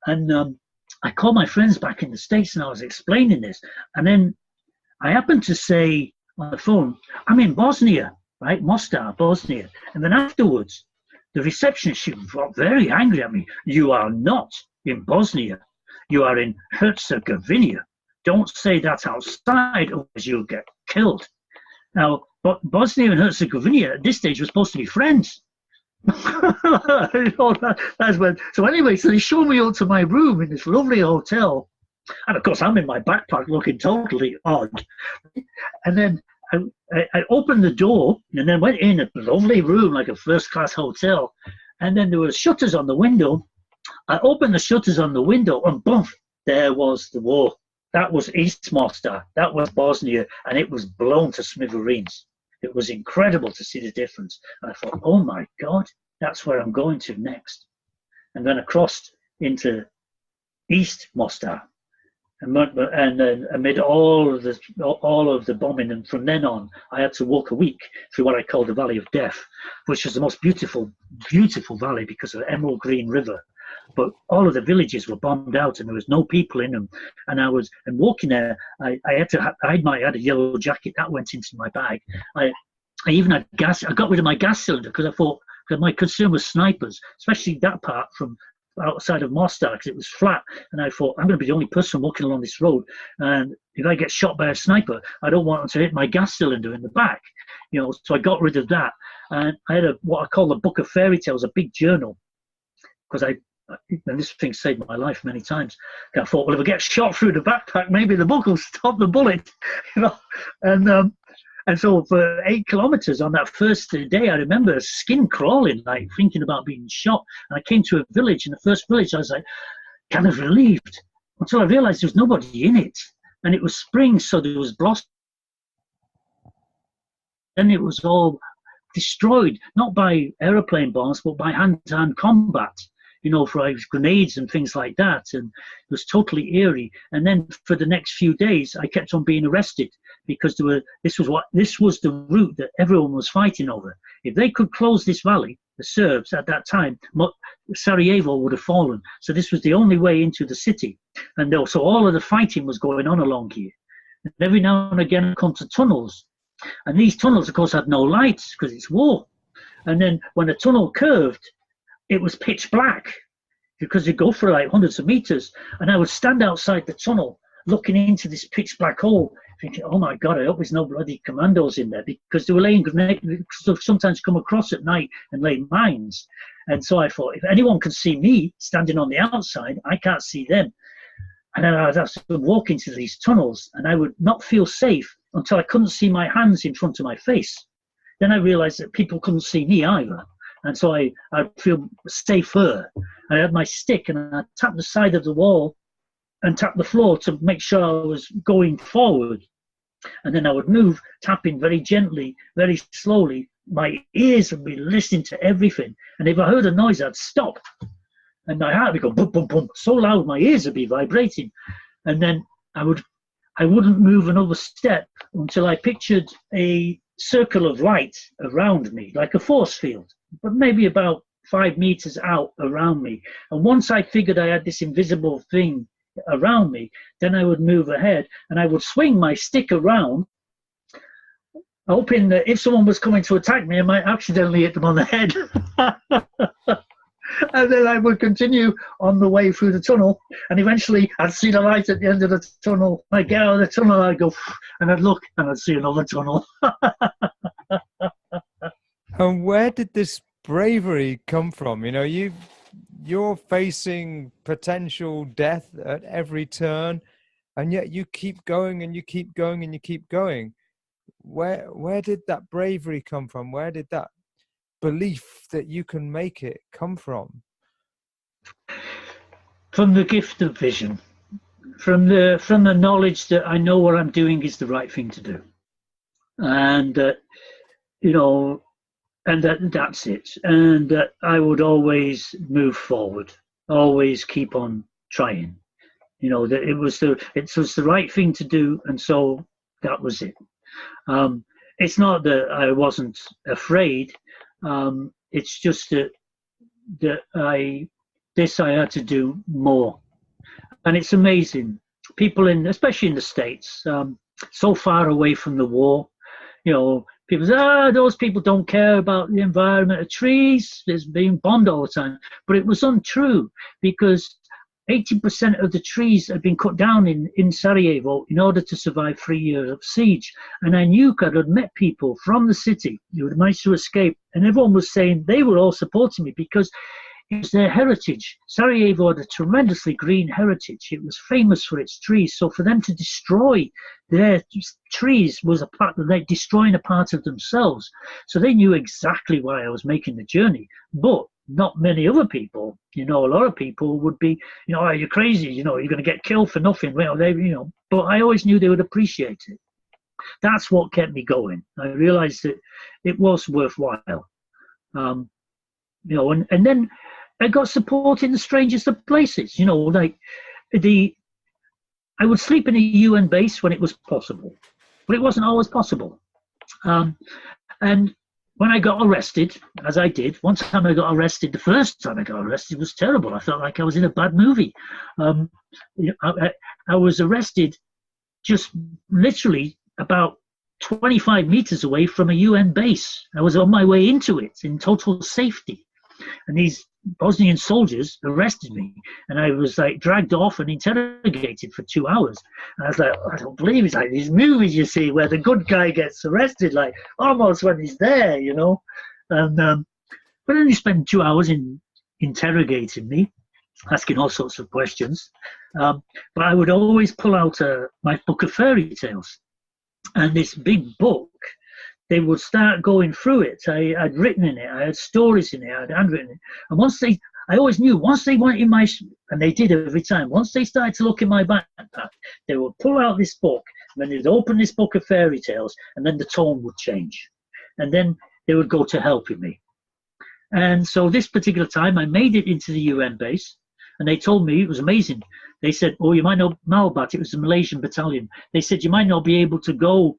And I called my friends back in the States, and I was explaining this. And then I happened to say on the phone, I'm in Bosnia, right? Mostar, Bosnia. And then afterwards, the receptionist, she got very angry at me. You are not in Bosnia. You are in Herzegovina. Don't say that outside, or you'll get killed. Now, but Bosnia and Herzegovina at this stage were supposed to be friends. That's when. So anyway, so they showed me up to my room in this lovely hotel, and of course I'm in my backpack looking totally odd. And then I opened the door and then went in a lovely room, like a first-class hotel. And then there were shutters on the window. I opened the shutters on the window, and boom, there was the war. That was East Mostar. That was Bosnia, and it was blown to smithereens. It was incredible to see the difference. And I thought, oh my God, that's where I'm going to next. And then I crossed into East Mostar, and then amid all of the bombing, and from then on, I had to walk a week through what I call the Valley of Death, which was the most beautiful, beautiful valley because of the Emerald Green River. But all of the villages were bombed out, and there was no people in them. And walking there, I had to I had a yellow jacket that went into my bag. I even had gas. I got rid of my gas cylinder because I thought, because my concern was snipers, especially that part from outside of Mostar, because it was flat. And I thought, I'm going to be the only person walking along this road, and if I get shot by a sniper, I don't want them to hit my gas cylinder in the back. So I got rid of that. And I had what I call the Book of Fairytales, a big journal, because and this thing saved my life many times. I thought, well, if I get shot through the backpack, maybe the book will stop the bullet, And so for 8 kilometers on that first day, I remember skin crawling, like thinking about being shot. And I came to a village, and the first village, I was like, kind of relieved, until I realized there was nobody in it. And it was spring, so there was blossom. And it was all destroyed, not by aeroplane bombs, but by hand-to-hand combat, for grenades and things like that. And it was totally eerie. And then for the next few days, I kept on being arrested, because this was the route that everyone was fighting over. If they could close this valley, the Serbs at that time, Sarajevo would have fallen. So this was the only way into the city. And so all of the fighting was going on along here. And every now and again, I come to tunnels. And these tunnels, of course, had no lights because it's war. And then when the tunnel curved, it was pitch black, because you go for like hundreds of meters. And I would stand outside the tunnel looking into this pitch black hole, thinking, oh my God, I hope there's no bloody commandos in there, because they were laying grenades, sometimes come across at night and lay mines. And so I thought, if anyone can see me standing on the outside, I can't see them. And then I'd have to walk into these tunnels, and I would not feel safe until I couldn't see my hands in front of my face. Then I realized that people couldn't see me either. And so I'd feel safer. I had my stick, and I tapped the side of the wall and tap the floor to make sure I was going forward. And then I would move, tapping very gently, very slowly. My ears would be listening to everything. And if I heard a noise, I'd stop. And my heart would go boom, boom, boom, so loud my ears would be vibrating. And then I wouldn't move another step until I pictured a circle of light around me, like a force field, but maybe about 5 meters out around me. And once I figured I had this invisible thing around me, then I would move ahead, and I would swing my stick around, hoping that if someone was coming to attack me, I might accidentally hit them on the head. And then I would continue on the way through the tunnel, and eventually I'd see the light at the end of the tunnel. I'd get out of the tunnel, I'd go, and I'd look, and I'd see another tunnel. And where did this bravery come from? You're facing potential death at every turn, and yet you keep going and you keep going and you keep going. Where did that bravery come from? Where did that belief that you can make it come from? From the gift of vision, from the knowledge that I know what I'm doing is the right thing to do, and and that's it. And I would always move forward, always keep on trying. That it was the right thing to do, and so that was it. It's not that I wasn't afraid. It's just that I had to do more. And it's amazing. People especially in the States, so far away from the war, people say, those people don't care about the environment of trees. There's being bombed all the time. But it was untrue, because 80% of the trees had been cut down in Sarajevo in order to survive 3 years of siege. And I knew I had met people from the city who had managed to escape, and everyone was saying they were all supporting me because it was their heritage. Sarajevo had a tremendously green heritage. It was famous for its trees. So for them to destroy their trees was they're destroying a part of themselves. So they knew exactly why I was making the journey. But not many other people, a lot of people would be, oh, you're crazy, you're going to get killed for nothing. Well, but I always knew they would appreciate it. That's what kept me going. I realized that it was worthwhile. And then I got support in the strangest of places, I would sleep in a UN base when it was possible, but it wasn't always possible. And when I got arrested, as I did, one time I got arrested, the first time I got arrested was terrible. I felt like I was in a bad movie. I was arrested just literally about 25 meters away from a UN base. I was on my way into it in total safety. And these Bosnian soldiers arrested me, and I was dragged off and interrogated for 2 hours. And I was like, I don't believe it's like these movies you see where the good guy gets arrested, almost when he's there, And but then he spent 2 hours interrogating me, asking all sorts of questions. But I would always pull out my book of fairy tales. And this big book, they would start going through it. I'd written in it, I had stories in it, I'd handwritten it. And I always knew, once they went in and they did every time, once they started to look in my backpack, they would pull out this book, and then they'd open this book of fairy tales, and then the tone would change. And then they would go to helping me. And so this particular time, I made it into the UN base, and they told me, it was amazing. They said, oh, you might know Malbat, it was a Malaysian battalion. They said, you might not be able to go,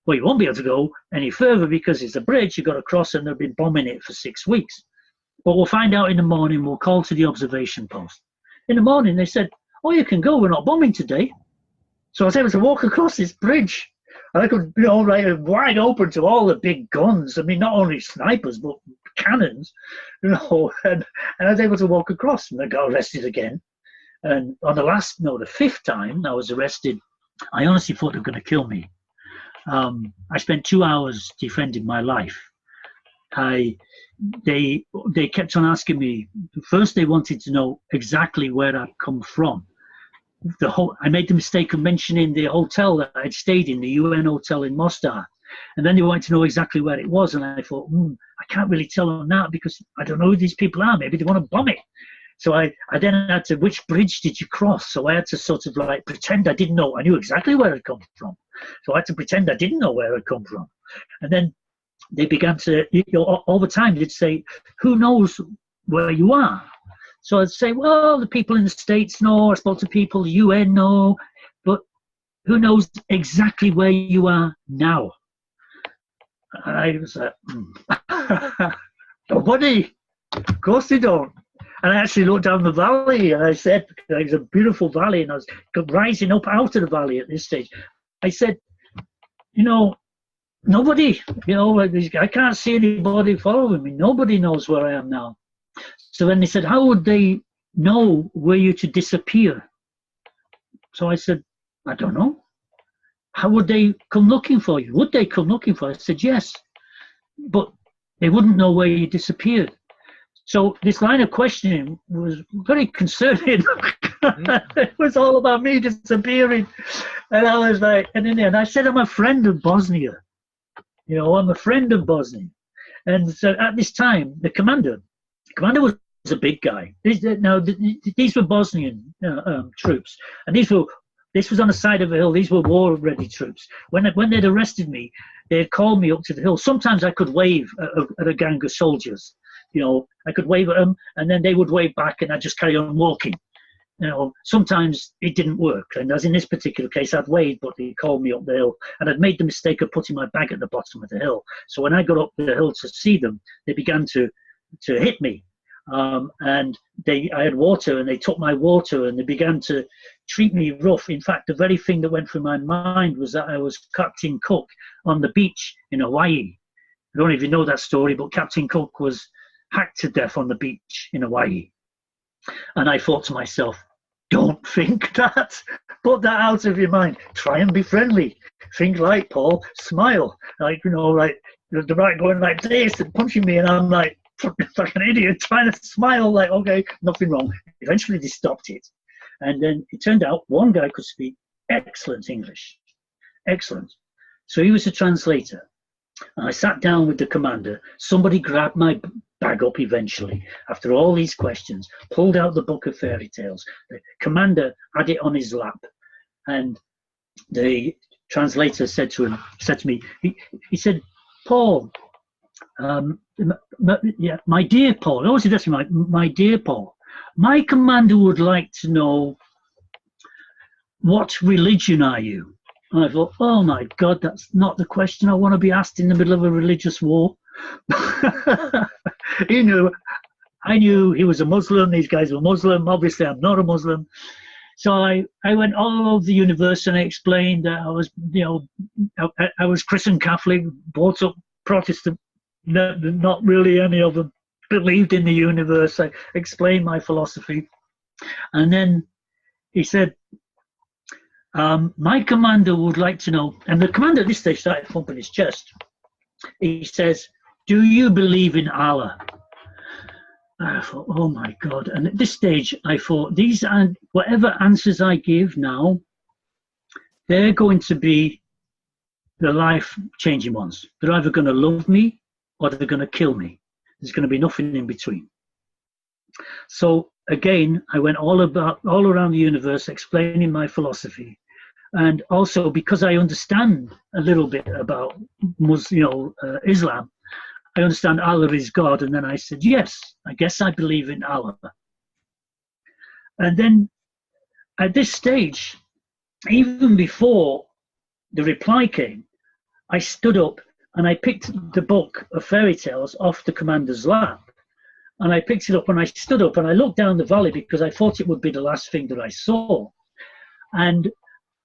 well, you won't be able to go any further because it's a bridge you've got to cross, and they've been bombing it for 6 weeks. But we'll find out in the morning, we'll call to the observation post. In the morning, they said, oh, you can go, we're not bombing today. So I was able to walk across this bridge. And I could, wide open to all the big guns. I mean, not only snipers, but cannons, and I was able to walk across, and I got arrested again. And on the fifth time I was arrested, I honestly thought they were going to kill me. I spent 2 hours defending my life. They kept on asking me. First, they wanted to know exactly where I'd come from. I made the mistake of mentioning the hotel that I'd stayed in, the UN hotel in Mostar. And then they wanted to know exactly where it was. And I thought, I can't really tell them that because I don't know who these people are. Maybe they want to bomb it. So I then had to, which bridge did you cross? So I had to sort of like pretend I didn't know. I knew exactly where I'd come from. So I had to pretend I didn't know where I'd come from. And then they began to, all the time they'd say, who knows where you are? So I'd say, well, the people in the States know, I spoke to people, the UN know, but who knows exactly where you are now? And I was like, nobody. Of course they don't. And I actually looked down the valley, and I said, it was a beautiful valley, and I was rising up out of the valley at this stage. I said, nobody, I can't see anybody following me. Nobody knows where I am now. So then they said, how would they know were you to disappear? So I said, I don't know. How would they come looking for you? Would they come looking for you? I said, yes, but they wouldn't know where you disappeared. So this line of questioning was very concerning. It was all about me disappearing. And I was like, and in the end, I said, I'm a friend of Bosnia. I'm a friend of Bosnia. And so at this time, the commander was a big guy. These were Bosnian troops. And this was on the side of a hill. These were war-ready troops. When they'd arrested me, they'd called me up to the hill. Sometimes I could wave at a gang of soldiers. I could wave at them, and then they would wave back, and I'd just carry on walking. Sometimes it didn't work. And as in this particular case, I'd waved, but they called me up the hill, and I'd made the mistake of putting my bag at the bottom of the hill. So when I got up the hill to see them, they began to hit me. And I had water, and they took my water, and they began to treat me rough. In fact, the very thing that went through my mind was that I was Captain Cook on the beach in Hawaii. I don't even know that story, but Captain Cook was hacked to death on the beach in Hawaii. And I thought to myself, don't think that. Put that out of your mind. Try and be friendly. Think like Paul. Smile. Like the right going like this and punching me, and I'm like an idiot trying to smile like, okay, nothing wrong. Eventually they stopped it. And then it turned out one guy could speak excellent English. Excellent. So he was a translator. And I sat down with the commander. Somebody grabbed my bag up eventually, after all these questions, pulled out the book of fairy tales. The commander had it on his lap. And the translator said to me, he said, Paul, my dear Paul, I always address him like, my dear Paul, my commander would like to know, what religion are you? And I thought, oh my God, that's not the question I want to be asked in the middle of a religious war. I knew he was a Muslim, these guys were Muslim, obviously I'm not a Muslim. So I went all over the universe and I explained that I was, I was Christian Catholic, brought up Protestant, not really any of them believed in the universe. I explained my philosophy. And then he said, my commander would like to know, and the commander at this stage started thumping his chest. He says, do you believe in Allah? I thought, oh my God. And at this stage, I thought, these are, whatever answers I give now, they're going to be the life-changing ones. They're either going to love me or they're going to kill me. There's going to be nothing in between. So again, I went all around the universe explaining my philosophy. And also because I understand a little bit about Islam, I understand Allah is God. And then I said, yes, I guess I believe in Allah. And then at this stage, even before the reply came, I stood up and I picked the book of fairy tales off the commander's lap. And I picked it up and I stood up and I looked down the valley because I thought it would be the last thing that I saw. And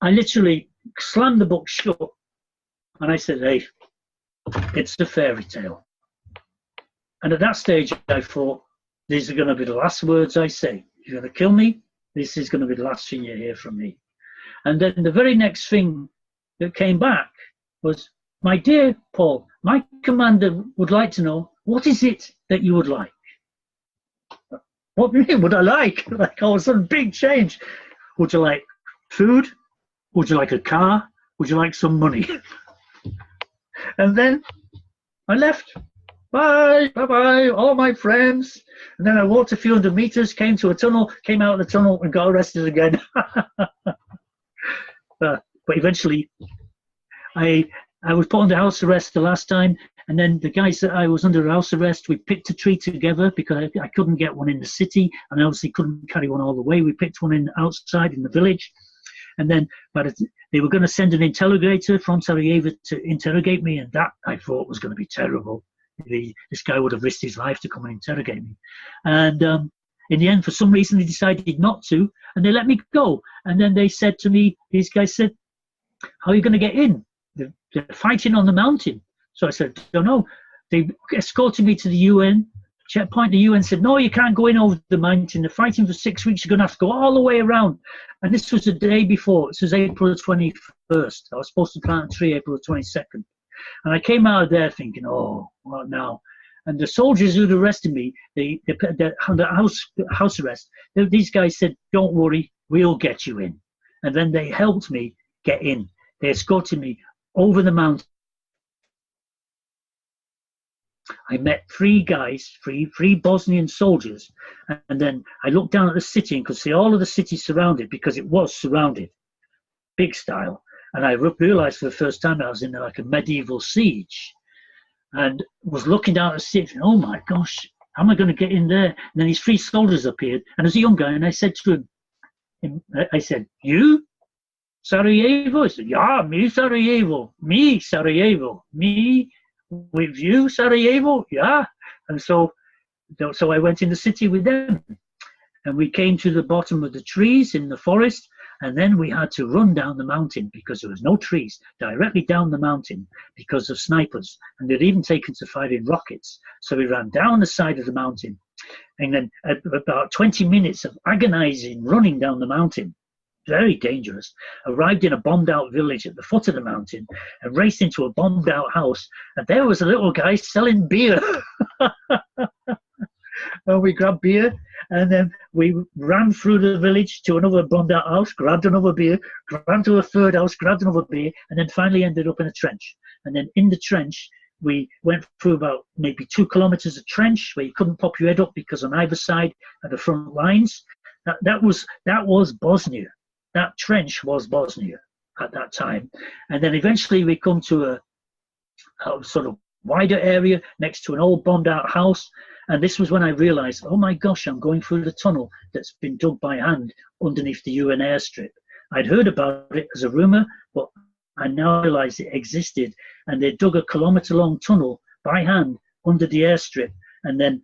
I literally slammed the book shut and I said, hey, it's a fairy tale. And at that stage, I thought, these are going to be the last words I say. You're going to kill me. This is going to be the last thing you hear from me. And then the very next thing that came back was, my dear Paul, my commander would like to know, what is it that you would like? What do you mean, would I like? Like, oh, some big change. Would you like food? Would you like a car? Would you like some money? And then I left. Bye, bye-bye, all my friends. And then I walked a few hundred meters, came to a tunnel, came out of the tunnel and got arrested again. But eventually, I was put under house arrest the last time. And then the guys that I was under house arrest, we picked a tree together because I couldn't get one in the city. And I obviously couldn't carry one all the way. We picked one in outside in the village. And then they were going to send an interrogator from Sarajevo to interrogate me. And that I thought was going to be terrible. This guy would have risked his life to come and interrogate me. And in the end, for some reason, they decided not to. And they let me go. And then they said to me, these guys said, how are you going to get in? They're fighting on the mountain. So I said, don't know. They escorted me to the UN checkpoint. The UN said, no, you can't go in over the mountain. They're fighting for 6 weeks. You're going to have to go all the way around. And this was the day before. This was April the 21st. I was supposed to plant a tree April the 22nd. And I came out of there thinking, oh, what now? And the soldiers who'd arrested me, the house arrest, these guys said, don't worry, we'll get you in. And then they helped me get in. They escorted me over the mountain. I met three guys, three Bosnian soldiers, and then I looked down at the city and could see all of the city surrounded, because it was surrounded, big style. And I realized for the first time I was in like a medieval siege, and was looking down at the city, thinking, oh my gosh, how am I going to get in there? And then these three soldiers appeared, and as a young guy, and I said to him, I said, you? Sarajevo? He said, yeah, me Sarajevo, me with you Sarajevo, yeah. And so I went in the city with them, and we came to the bottom of the trees in the forest, and then we had to run down the mountain because there was no trees, directly down the mountain because of snipers, and they'd even taken to firing rockets. So we ran down the side of the mountain, and then about 20 minutes of agonizing running down the mountain, very dangerous, arrived in a bombed out village at the foot of the mountain and raced into a bombed out house, and there was a little guy selling beer. And we grabbed beer, and then we ran through the village to another bombed out house, grabbed another beer, ran to a third house, grabbed another beer, and then finally ended up in a trench. And then in the trench, we went through about maybe 2 kilometers of trench where you couldn't pop your head up because on either side of the front lines, that was Bosnia. That trench was Bosnia at that time. And then eventually we come to a sort of wider area next to an old bombed out house. And this was when I realized, oh my gosh, I'm going through the tunnel that's been dug by hand underneath the UN airstrip. I'd heard about it as a rumor, but I now realized it existed. And they dug a kilometer-long tunnel by hand under the airstrip. And then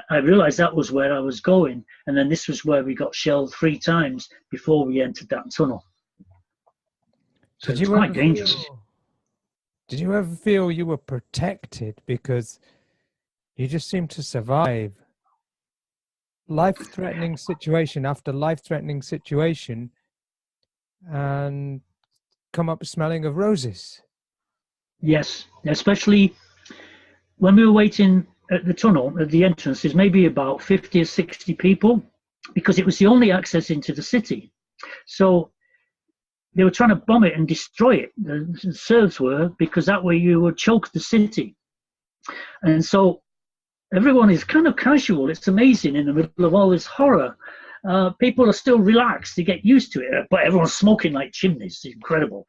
I realized that was where I was going. And then this was where we got shelled 3 times before we entered that tunnel. So it was quite dangerous. Did you ever feel you were protected because you just seemed to survive life-threatening situation after life-threatening situation and come up smelling of roses? Yes, especially when we were waiting at the tunnel, at the entrance, there's maybe about 50 or 60 people, because it was the only access into the city. So they were trying to bomb it and destroy it. The Serbs were, because that way you would choke the city. And so everyone is kind of casual. It's amazing in the middle of all this horror. People are still relaxed. They get used to it, but everyone's smoking like chimneys. It's incredible.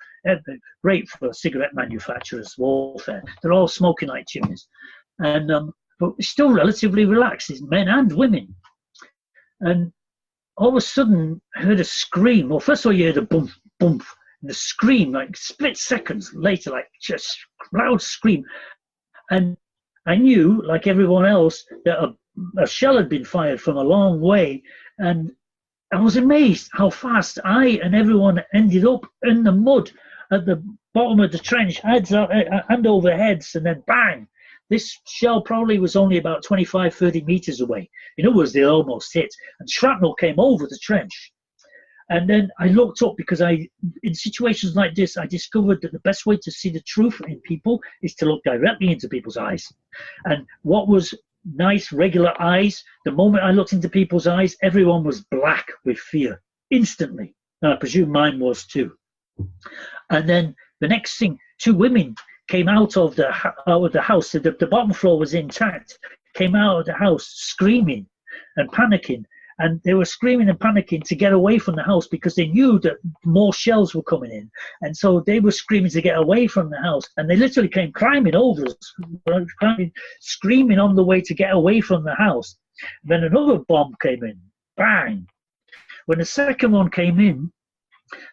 Great for cigarette manufacturers, warfare. They're all smoking like chimneys. And but still relatively relaxed, it's men and women. And all of a sudden, I heard a scream. Well, first of all, you heard a bump, bump, and the scream, like split seconds later, like just loud scream. And I knew, like everyone else, that a shell had been fired from a long way. And I was amazed how fast I and everyone ended up in the mud at the bottom of the trench, hand over heads, and then bang. This shell probably was only about 25, 30 meters away. In other words, they almost hit. And shrapnel came over the trench. And then I looked up, because in situations like this, I discovered that the best way to see the truth in people is to look directly into people's eyes. And what was nice, regular eyes, the moment I looked into people's eyes, everyone was black with fear instantly. And I presume mine was too. And then the next thing, two women came out of the house. The bottom floor was intact. Came out of the house screaming and panicking. And they were screaming and panicking to get away from the house, because they knew that more shells were coming in. And so they were screaming to get away from the house. And they literally came climbing over us, screaming on the way to get away from the house. Then another bomb came in. Bang! When the second one came in,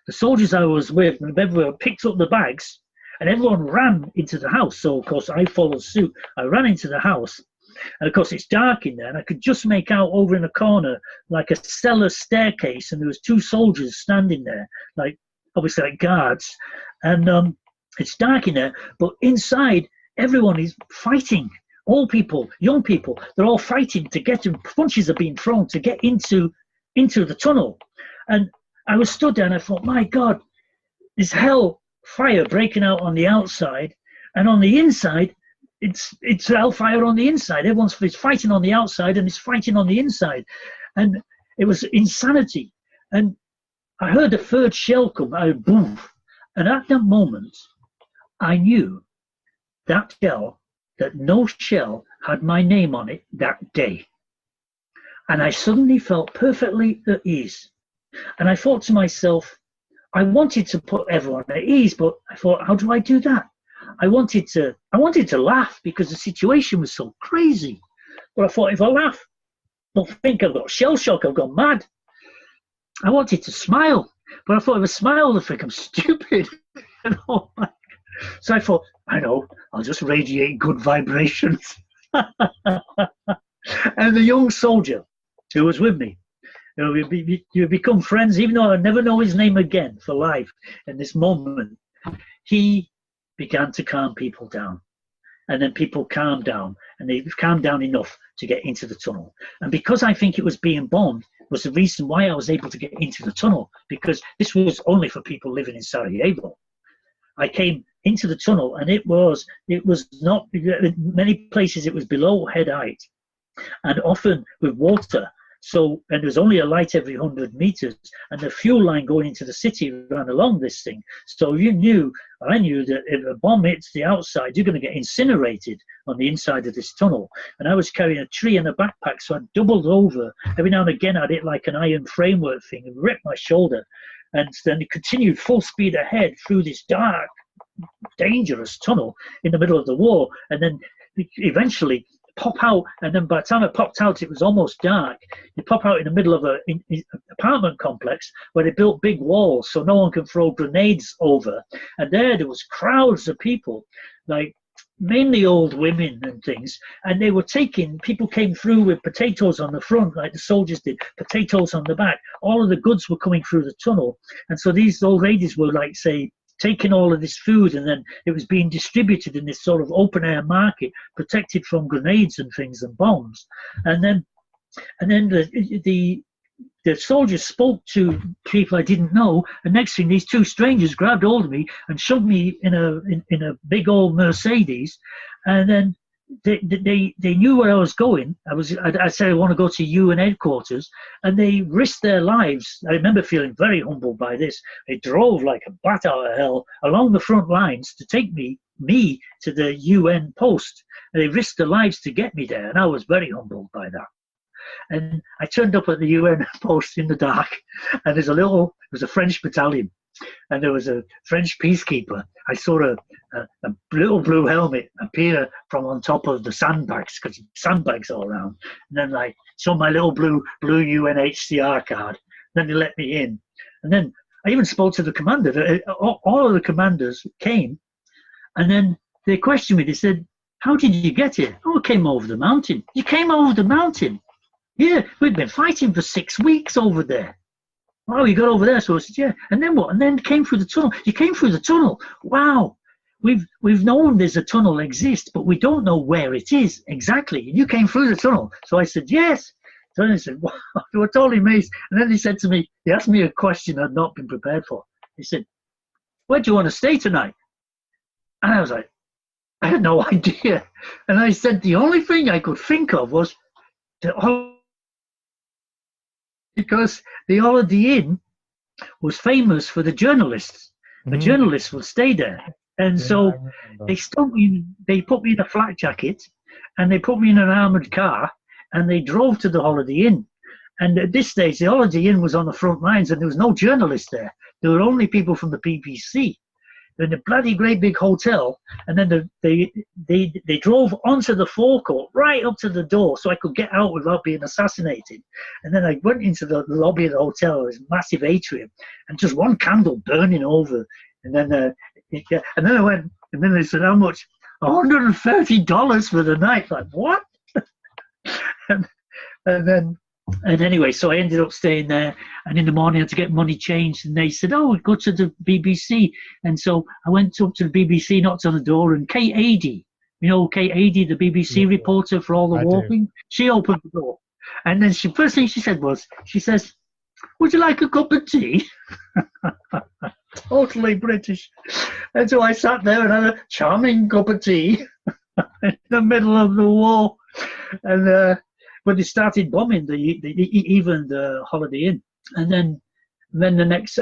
the soldiers I was with, remember, picked up the bags, and everyone ran into the house. So, of course, I followed suit. I ran into the house. And of course it's dark in there, and I could just make out over in a corner like a cellar staircase, and there was two soldiers standing there, like obviously like guards. And it's dark in there, but inside everyone is fighting. All people, young people, they're all fighting to get in. Punches are being thrown to get into the tunnel. And I was stood there and I thought, my God, there's hell fire breaking out on the outside, and on the inside it's hellfire on the inside. Everyone's fighting on the outside and it's fighting on the inside. And it was insanity. And I heard the third shell come out, boom. And at that moment, I knew that no shell had my name on it that day. And I suddenly felt perfectly at ease. And I thought to myself, I wanted to put everyone at ease, but I thought, how do I do that? I wanted to laugh, because the situation was so crazy. But I thought, if I laugh, they'll think I've got shell shock, I've gone mad. I wanted to smile, but I thought if I smile, they'll think I'm stupid. So I thought, I know, I'll just radiate good vibrations. And the young soldier who was with me, you become friends, even though I never know his name again for life in this moment, he began to calm people down. And then people calmed down, and they calmed down enough to get into the tunnel. And because I think it was being bombed was the reason why I was able to get into the tunnel, because this was only for people living in Sarajevo. I came into the tunnel, and it was not, in many places it was below head height, and often with water. So, and there was only a light every 100 meters, and the fuel line going into the city ran along this thing. So I knew that if a bomb hits the outside, you're going to get incinerated on the inside of this tunnel. And I was carrying a tree in a backpack, so I doubled over. Every now and again, I did like an iron framework thing and ripped my shoulder. And then it continued full speed ahead through this dark, dangerous tunnel in the middle of the war. And then eventually pop out, and then by the time I popped out, it was almost dark. You pop out in the middle of an apartment complex where they built big walls so no one can throw grenades over. And there was crowds of people, like mainly old women and things, and they were people came through with potatoes on the front, like the soldiers did, potatoes on the back. All of the goods were coming through the tunnel. And so these old ladies were, like, say, taking all of this food, and then it was being distributed in this sort of open air market, protected from grenades and things and bombs. And then the soldiers spoke to people I didn't know, and next thing, these two strangers grabbed hold of me and shoved me in a big old Mercedes, and then they knew where I was going. I said I want to go to UN headquarters, and they risked their lives. I remember feeling very humbled by this. They drove like a bat out of hell along the front lines to take me to the UN post. And they risked their lives to get me there, and I was very humbled by that. And I turned up at the UN post in the dark, and it was a French battalion, and there was a French peacekeeper. I saw a little blue helmet appear from on top of the sandbags, because sandbags all around. And then I saw my little blue UNHCR card. Then they let me in. And then I even spoke to the commander. All of the commanders came, and then they questioned me. They said, "How did you get here?" "Oh, I came over the mountain." "You came over the mountain?" "Yeah, we've been fighting for 6 weeks over there." "Oh, you got over there?" So I said, "Yeah." "And then what?" "And then came through the tunnel." "You came through the tunnel?" "Wow. We've known there's a tunnel exists, but we don't know where it is exactly. You came through the tunnel." So I said, "Yes." So they said, "Wow." They were totally amazed. And then they said to me, they asked me a question I'd not been prepared for. They said, "Where do you want to stay tonight?" And I was like, I had no idea. And I said, the only thing I could think of was because the Holiday Inn was famous for the journalists. The journalists would stay there. And so they put me in a flak jacket, and they put me in an armoured car, and they drove to the Holiday Inn. And at this stage, the Holiday Inn was on the front lines, and there was no journalists there. There were only people from the BBC. In a bloody great big hotel, and then they drove onto the forecourt right up to the door so I could get out without being assassinated. And then I went into the lobby of the hotel, this massive atrium, and just one candle burning over. And then I went, and then they said, "How much?" $130 for the night. Like, what? And anyway, so I ended up staying there, and in the morning I had to get money changed, and they said, "Oh, go to the BBC." And so I went up to the BBC, knocked on the door, and Kate Adie, Kate Adie, the BBC reporter for All the Walking, she opened the door. And then first thing she said was, she says, "Would you like a cup of tea?" Totally British. And so I sat there and had a charming cup of tea in the middle of the war. And when they started bombing even the Holiday Inn, and then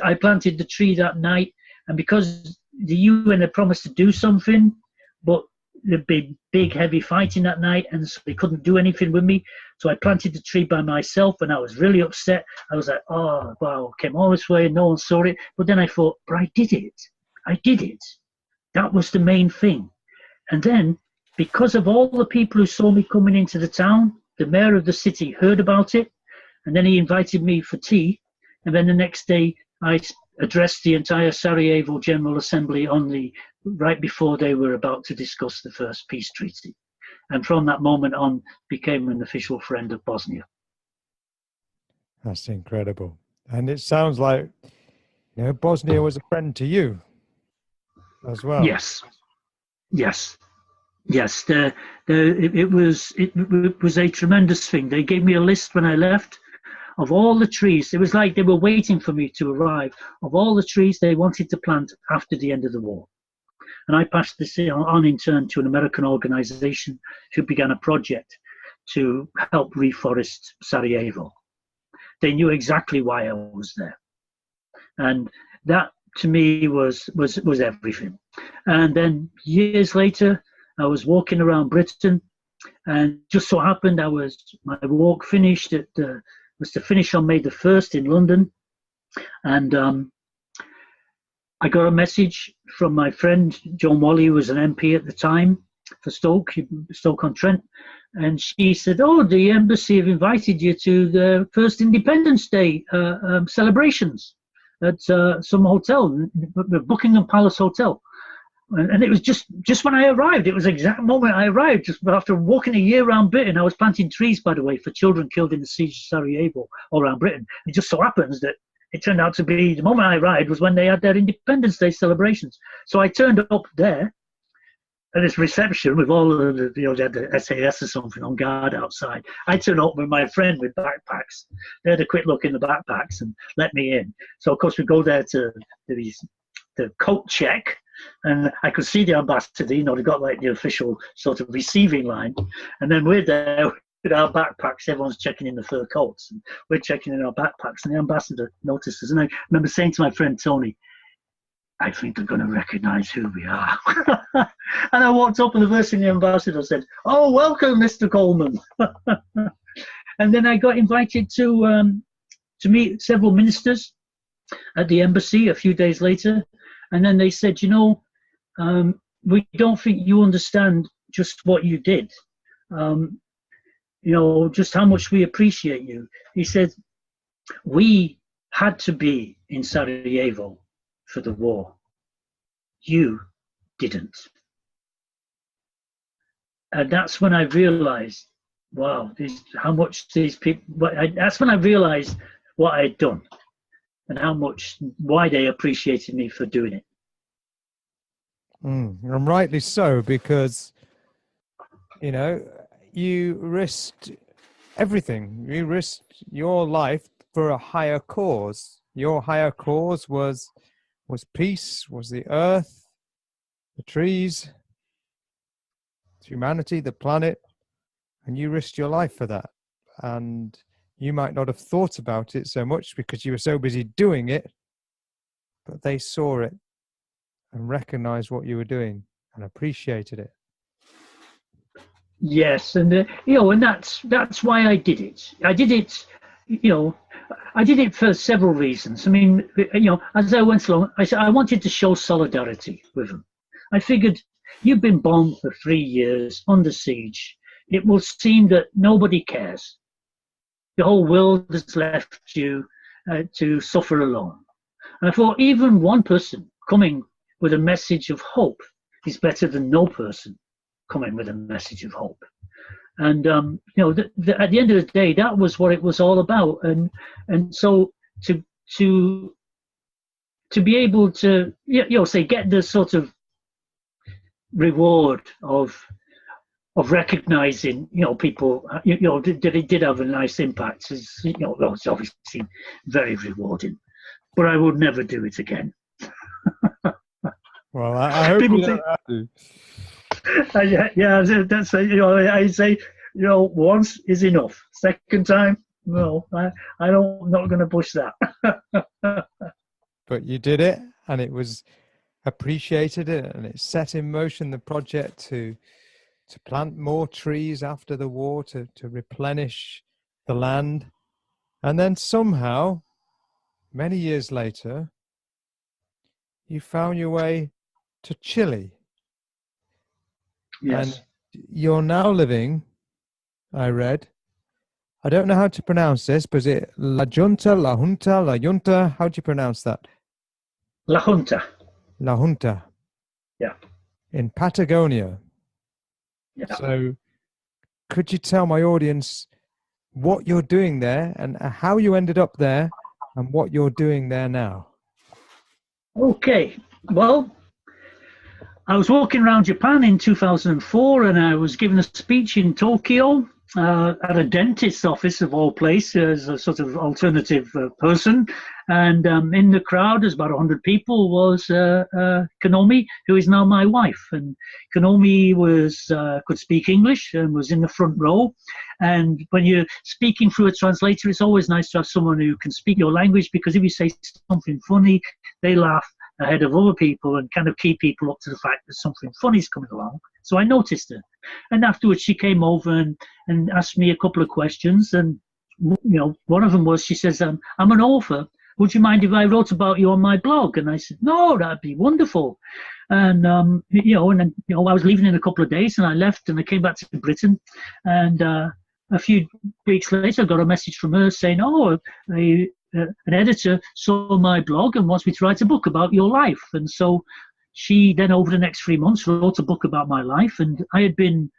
I planted the tree that night, and because the UN had promised to do something, but there'd be big heavy fighting that night, and so they couldn't do anything with me. So I planted the tree by myself, and I was really upset. I was like, "Oh wow, came all this way, no one saw it." But then I thought, "But I did it. That was the main thing." And then, because of all the people who saw me coming into the town, the mayor of the city heard about it, and then he invited me for tea. And then the next day, I addressed the entire Sarajevo General Assembly right before they were about to discuss the first peace treaty. And from that moment on, became an official friend of Bosnia. That's incredible. And it sounds like, Bosnia was a friend to you as well. Yes. It was a tremendous thing. They gave me a list when I left of all the trees. It was like they were waiting for me to arrive, of all the trees they wanted to plant after the end of the war. And I passed this on in turn to an American organization who began a project to help reforest Sarajevo. They knew exactly why I was there. And that to me was everything. And then years later, I was walking around Britain, and just so happened my walk finished was to finish on May the 1st in London. And I got a message from my friend, Joan Wally, who was an MP at the time for Stoke-on-Trent. And she said, "Oh, the embassy have invited you to the first Independence Day celebrations at some hotel, Buckingham Palace Hotel." And it was just when I arrived. It was the exact moment I arrived, just after walking a year around Britain. I was planting trees, by the way, for children killed in the siege of Sarajevo all around Britain. It just so happens that it turned out to be the moment I arrived was when they had their Independence Day celebrations. So I turned up there at this reception with all of they had the SAS or something on guard outside. I turned up with my friend with backpacks. They had a quick look in the backpacks and let me in. So, of course, we go there to the coat check. And I could see the ambassador, you know, they got like the official sort of receiving line. And then we're there with our backpacks, everyone's checking in the fur coats, and we're checking in our backpacks. And the ambassador noticed us. And I remember saying to my friend Tony, I think they're going to recognize who we are. And I walked up, and the first thing the ambassador said, "Oh, welcome, Mr. Coleman." And then I got invited to meet several ministers at the embassy a few days later. And then they said, you know, we don't think you understand just what you did. You know, just how much we appreciate you. He said, we had to be in Sarajevo for the war. You didn't. And that's when I realized, wow, how much these people, that's when I realized what I had done and why they appreciated me for doing it. And rightly so, because, you know, you risked everything. You risked your life for a higher cause. Your higher cause was peace, was the earth, the trees, humanity, the planet, and you risked your life for that. And you might not have thought about it so much because you were so busy doing it, but they saw it and recognized what you were doing and appreciated it. Yes, and you know, and that's why I did it. I did it, you know, I did it for several reasons. I mean, you know, as I went along, I said I wanted to show solidarity with them. I figured, you've been bombed for 3 years, under siege. It will seem that nobody cares. The whole world has left you to suffer alone. And I thought, even one person coming with a message of hope is better than no person coming with a message of hope. And you know, at the end of the day, that was what it was all about. And so to be able to, you know, say, get the sort of reward of recognizing, you know, people, you know, that it did have a nice impact. Is, you know, well, it's obviously very rewarding, but I would never do it again. Well, I hope you don't have to. Yeah, that's, you know, I say, you know, once is enough. Second time, no, I'm not going to push that. But you did it, and it was appreciated, and it set in motion the project to plant more trees after the war, to replenish the land. And then somehow, many years later, you found your way to Chile. Yes. And you're now living, I read, I don't know how to pronounce this, but is it La Junta, how do you pronounce that? La Junta. La Junta. Yeah. In Patagonia. Yeah. So could you tell my audience what you're doing there and how you ended up there and what you're doing there now? Okay. Well, I was walking around Japan in 2004, and I was giving a speech in Tokyo at a dentist's office, of all places, as a sort of alternative person. And in the crowd, there's about 100 people, was Kanomi, who is now my wife. And Kanomi could speak English and was in the front row. And when you're speaking through a translator, it's always nice to have someone who can speak your language, because if you say something funny, they laugh ahead of other people and kind of keep people up to the fact that something funny is coming along. So I noticed her. And afterwards she came over and asked me a couple of questions. And, you know, one of them was, she says, I'm an author. Would you mind if I wrote about you on my blog? And I said, no, that'd be wonderful. And, you know, I was leaving in a couple of days, and I left and I came back to Britain. And a few weeks later, I got a message from her saying, oh, an editor saw my blog and wants me to write a book about your life. And so she then, over the next 3 months, wrote a book about my life. And I'd been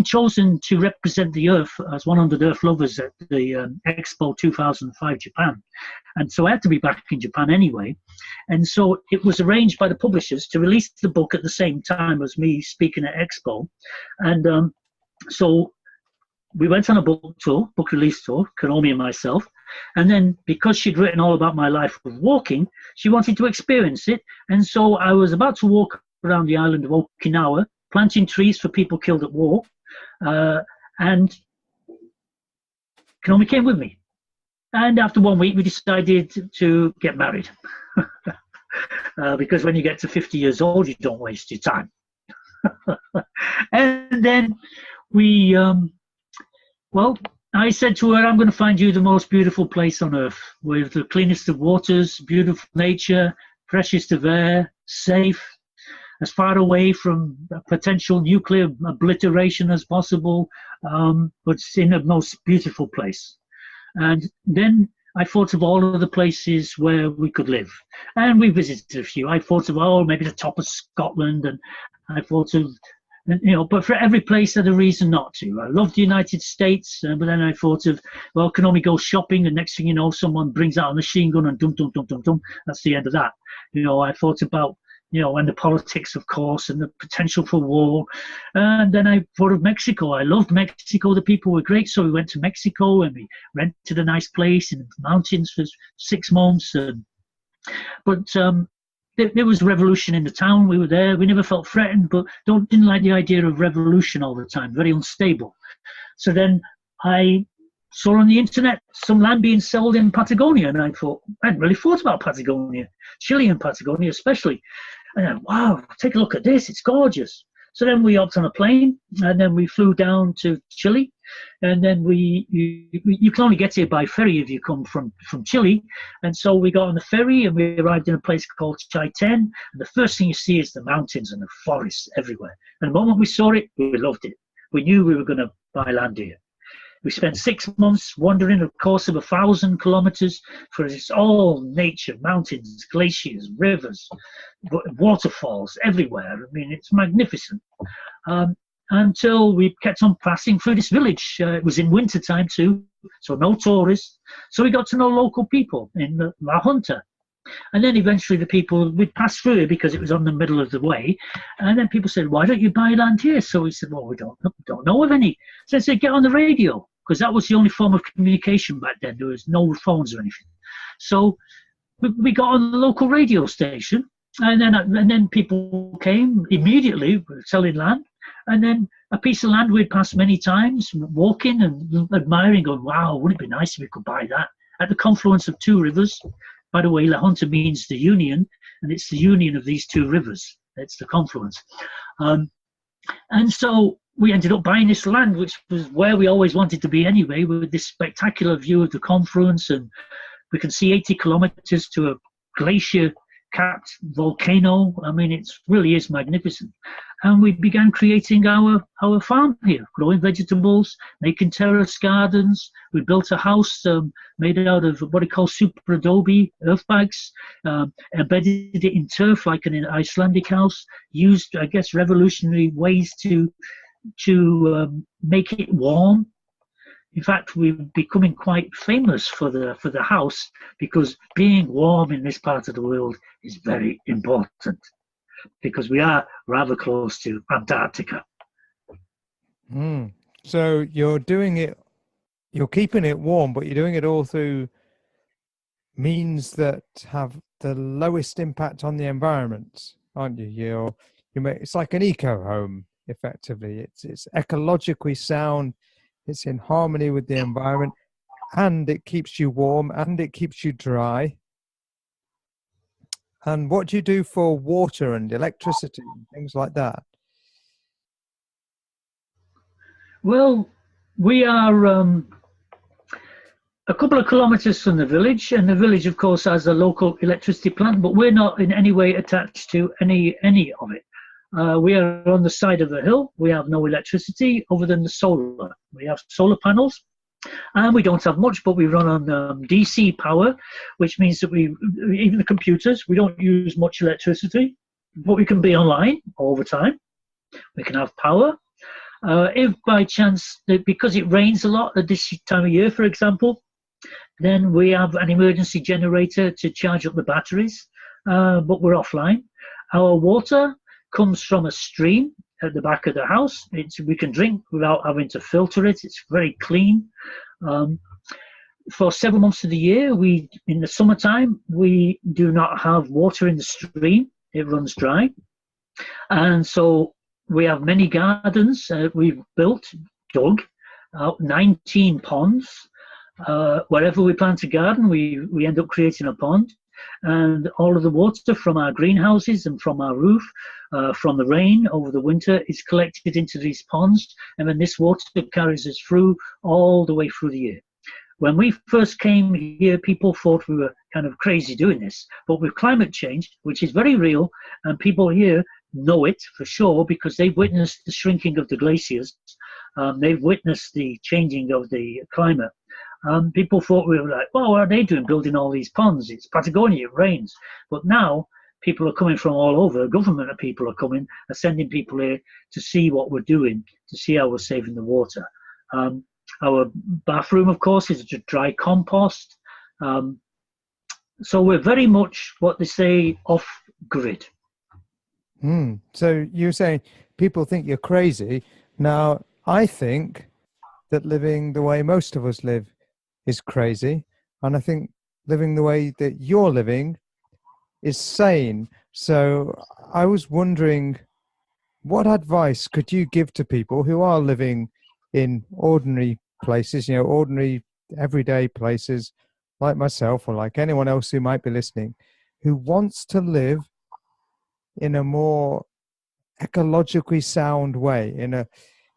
chosen to represent the Earth as 100 Earth Lovers at the Expo 2005 Japan. And so I had to be back in Japan anyway. And so it was arranged by the publishers to release the book at the same time as me speaking at Expo. And so we went on a book release tour, Kanomi and myself. And then because she'd written all about my life of walking, she wanted to experience it. And so I was about to walk around the island of Okinawa, planting trees for people killed at war. And Konami came with me. And after 1 week, we decided to get married. Because when you get to 50 years old, you don't waste your time. And then we, I said to her, I'm going to find you the most beautiful place on earth, with the cleanest of waters, beautiful nature, freshest of air, safe, as far away from potential nuclear obliteration as possible, but in the most beautiful place. And then I thought of all of the places where we could live. And we visited a few. I thought of, maybe the top of Scotland. And I thought of, but for every place I had a reason not to. I loved the United States, but then I thought of, can only go shopping, and next thing you know, someone brings out a machine gun and dum, dum, dum, dum, dum. That's the end of that. I thought about, and the politics, of course, and the potential for war. And then I thought of Mexico. I loved Mexico. The people were great. So we went to Mexico and we rented a nice place in the mountains for 6 months. But there was revolution in the town. We were there. We never felt threatened, but didn't like the idea of revolution all the time. Very unstable. So then I saw on the internet some land being sold in Patagonia, and I thought, I hadn't really thought about Patagonia, Chile and Patagonia especially. And I, wow, take a look at this, it's gorgeous. So then we hopped on a plane, and then we flew down to Chile, and then you can only get here by ferry if you come from Chile. And so we got on the ferry, and we arrived in a place called Chaiten, and the first thing you see is the mountains and the forests everywhere. And the moment we saw it, we loved it. We knew we were going to buy land here. We spent 6 months wandering a course of 1,000 kilometers for it's all nature, mountains, glaciers, rivers, waterfalls everywhere. I mean, it's magnificent. Until we kept on passing through this village. It was in winter time too, so no tourists. So we got to know local people in La Junta. And then eventually the people, we'd pass through it because it was on the middle of the way. And then people said, why don't you buy land here? So we said, well, we don't know of any. So I said, get on the radio, because that was the only form of communication back then. There was no phones or anything. So we got on the local radio station, and then people came immediately selling land. And then a piece of land we'd passed many times, walking and admiring, going, wow, wouldn't it be nice if we could buy that? At the confluence of 2 rivers. By the way, La Junta means the union, and it's the union of these 2 rivers. It's the confluence. And so we ended up buying this land, which was where we always wanted to be anyway, with this spectacular view of the confluence. And we can see 80 kilometers to a glacier-capped volcano. I mean, it really is magnificent. And we began creating our farm here, growing vegetables, making terrace gardens. We built a house made out of what we call super adobe, earth bags, embedded it in turf like an Icelandic house, used, I guess, revolutionary ways to make it warm. In fact, we're becoming quite famous for the house, because being warm in this part of the world is very important, because we are rather close to Antarctica. So you're keeping it warm, but you're doing it all through means that have the lowest impact on the environment, aren't you? It's like an eco home, effectively. It's ecologically sound. It's in harmony with the environment, and it keeps you warm, and it keeps you dry. And what do you do for water and electricity and things like that? Well, we are a couple of kilometers from the village, and the village, of course, has a local electricity plant, but we're not in any way attached to any of it. We are on the side of a hill. We have no electricity other than the solar. We have solar panels. And we don't have much, but we run on DC power, which means that even the computers, we don't use much electricity, but we can be online all the time. We can have power. If by chance, because it rains a lot at this time of year, for example, then we have an emergency generator to charge up the batteries, but we're offline. Our water comes from a stream at the back of the house. We can drink without having to filter it. It's very clean. for several months of the year, in the summertime, we do not have water in the stream. It runs dry. And so we have many gardens. We've dug out 19 ponds. Wherever we plant a garden, we end up creating a pond. And all of the water from our greenhouses and from our roof, from the rain over the winter, is collected into these ponds. And then this water carries us through all the way through the year. When we first came here, people thought we were kind of crazy doing this. But with climate change, which is very real, and people here know it for sure because they've witnessed the shrinking of the glaciers, they've witnessed the changing of the climate. People thought we were like, well, what are they doing building all these ponds? It's Patagonia, it rains. But now people are coming from all over. Government people are coming, are sending people here to see what we're doing, to see how we're saving the water. Our bathroom, of course, is a dry compost. So we're very much what they say off-grid. So you're saying people think you're crazy. Now, I think that living the way most of us live is crazy. And I think living the way that you're living is sane. So I was wondering, what advice could you give to people who are living in ordinary places, ordinary everyday places like myself or like anyone else who might be listening, who wants to live in a more ecologically sound way,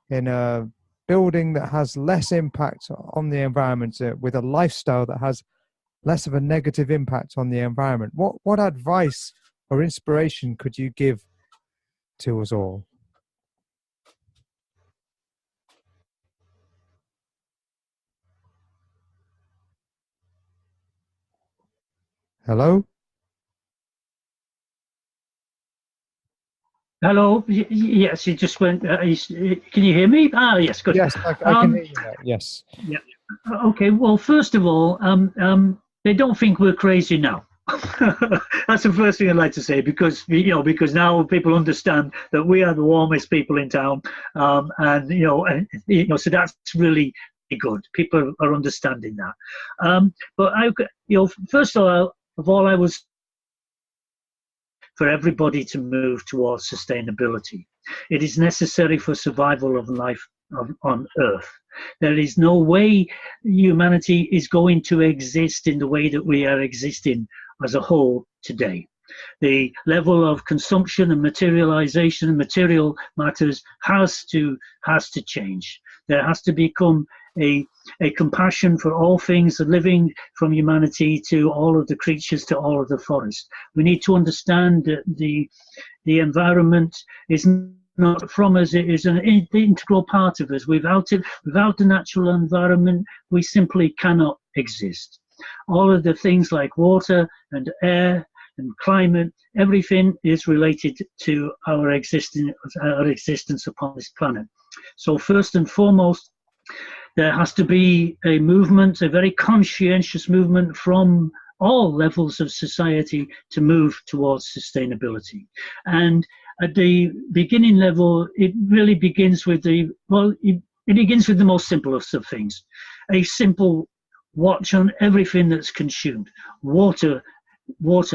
in a building that has less impact on the environment, with a lifestyle that has less of a negative impact on the environment? What advice or inspiration could you give to us all? Hello? Hello. Yes, you just went. Can you hear me? Yes, good. Yes, I can hear you now. Yes. Yeah. Okay. Well, first of all, they don't think we're crazy now. That's the first thing I'd like to say, because now people understand that we are the warmest people in town, so that's really good. People are understanding that. But first of all, I was for everybody to move towards sustainability. It is necessary for survival of life on Earth. There is no way humanity is going to exist in the way that we are existing as a whole today. The level of consumption and materialization and material matters has to change. There has to become a compassion for all things living, from humanity to all of the creatures to all of the forest. We need to understand that the environment is not from us, it is an integral part of us. Without the natural environment, we simply cannot exist. All of the things like water and air and climate, everything is related to our existence upon this planet. So first and foremost, there has to be a movement, a very conscientious movement from all levels of society to move towards sustainability. And at the beginning level, it really begins with it begins with the most simplest of things. A simple watch on everything that's consumed. Water,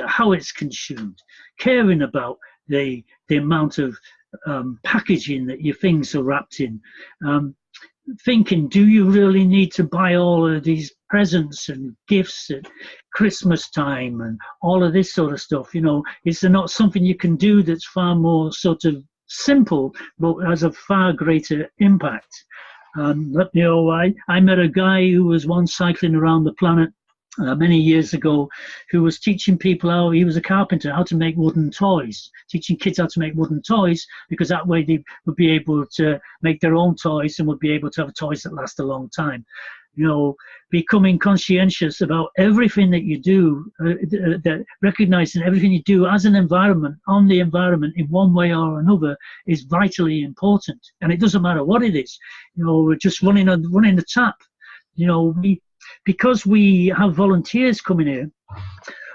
how it's consumed. Caring about the amount of packaging that your things are wrapped in. Thinking, do you really need to buy all of these presents and gifts at Christmas time and all of this sort of stuff? Is there not something you can do that's far more sort of simple but has a far greater impact? I met a guy who was once cycling around the planet many years ago, who was teaching people he was a carpenter, how to make wooden toys, teaching kids how to make wooden toys, because that way they would be able to make their own toys and would be able to have toys that last a long time. Becoming conscientious about everything that you do, recognizing everything you do as an environment, on the environment in one way or another, is vitally important. And it doesn't matter what it is. We're just running the tap. Because we have volunteers coming here,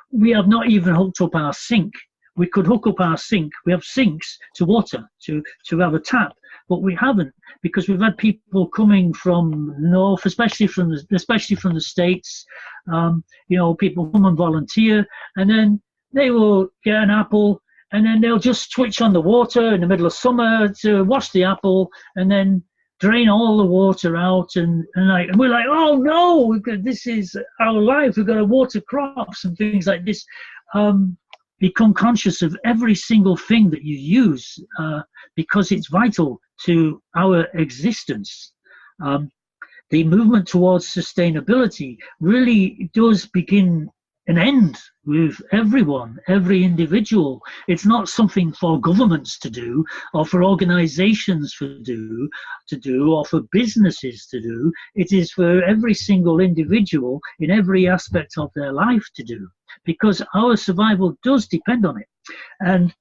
we have not even hooked up our sink. We could hook up our sink. We have sinks to water, to have a tap, but we haven't, because we've had people coming from north, especially from the States. People come and volunteer, and then they will get an apple, and then they'll just switch on the water in the middle of summer to wash the apple, and then drain all the water out, and we're like, oh no, this is our life. We've got to water crops and things like this. Become conscious of every single thing that you use, because it's vital to our existence. The movement towards sustainability really does begin and end with everyone, every individual. It's not something for governments to do, or for organizations to do, or for businesses to do. It is for every single individual in every aspect of their life to do, because our survival does depend on it. And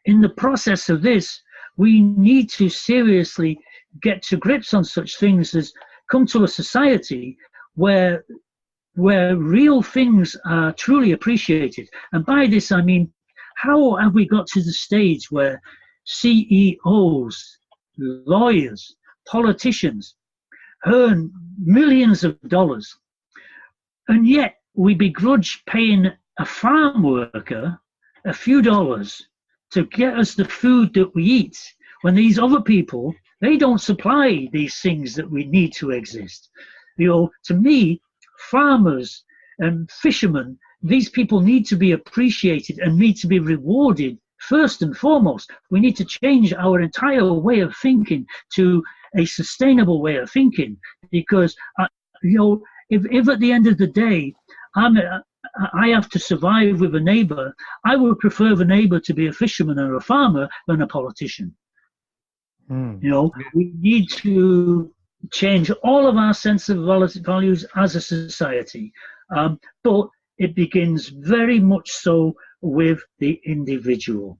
in the process of this, we need to seriously get to grips on such things as come to a society where real things are truly appreciated. And by this I mean, how have we got to the stage where CEOs, lawyers, politicians earn millions of dollars, and yet we begrudge paying a farm worker a few dollars to get us the food that we eat, when these other people, they don't supply these things that we need to exist? To me, farmers and fishermen, these people need to be appreciated and need to be rewarded first and foremost. We need to change our entire way of thinking to a sustainable way of thinking, because if at the end of the day I have to survive with a neighbor, I would prefer the neighbor to be a fisherman or a farmer than a politician. We need to change all of our sense of values as a society, but it begins very much so with the individual.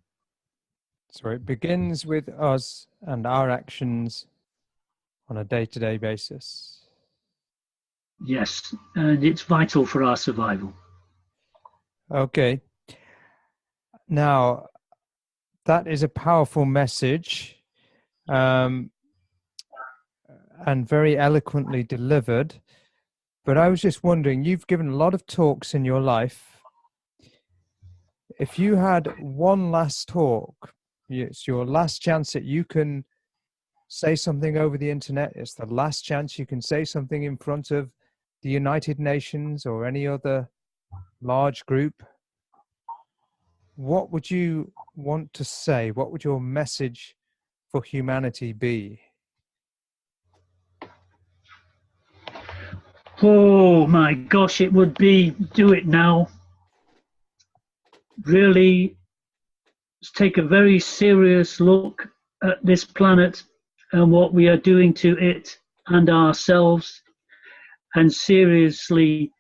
So it begins with us and our actions on a day-to-day basis. Yes, and it's vital for our survival. Okay. Now, that is a powerful message, and very eloquently delivered. But I was just wondering, you've given a lot of talks in your life. If you had one last talk, it's your last chance that you can say something over the internet. It's the last chance you can say something in front of the United Nations or any other large group. What would you want to say? What would your message for humanity be? Oh my gosh, it would be, do it now. Really take a very serious look at this planet and what we are doing to it and ourselves, and seriously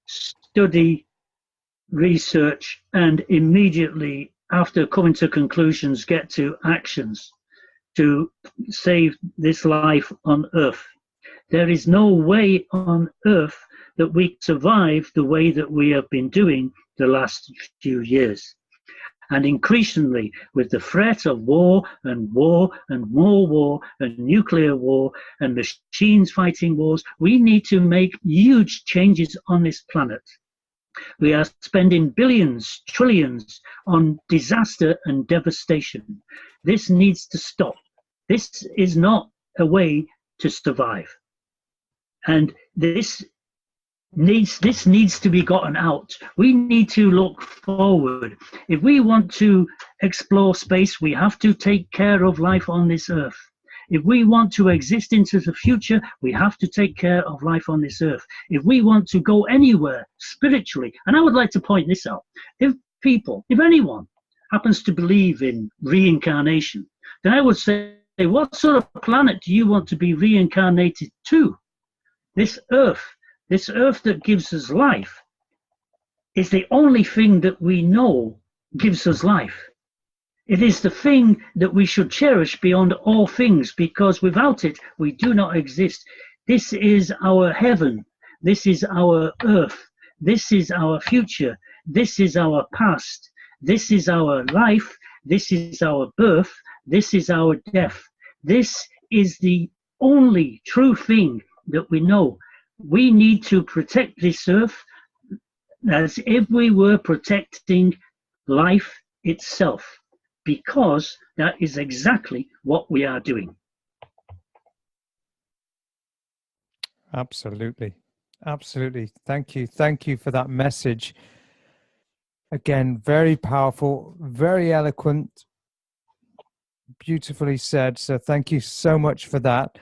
study, research, and immediately after coming to conclusions, get to actions to save this life on Earth. There is no way on Earth that we survive the way that we have been doing the last few years. And increasingly, with the threat of war and more war and nuclear war and machines fighting wars, we need to make huge changes on this planet. We are spending billions, trillions on disaster and devastation. This needs to stop. This is not a way to survive. And this needs to be gotten out. We need to look forward. If we want to explore space, we have to take care of life on this Earth. If we want to exist into the future, we have to take care of life on this Earth. If we want to go anywhere spiritually, and I would like to point this out, if anyone happens to believe in reincarnation, then I would say, what sort of planet do you want to be reincarnated to? This Earth that gives us life, is the only thing that we know gives us life. It is the thing that we should cherish beyond all things, because without it, we do not exist. This is our heaven. This is our Earth. This is our future. This is our past. This is our life. This is our birth. This is our death. This is the only true thing that we know. We need to protect this earth as if we were protecting life itself, because that is exactly what we are doing. Absolutely. Absolutely. Thank you. Thank you for that message. Again, very powerful, very eloquent, beautifully said. So thank you so much for that.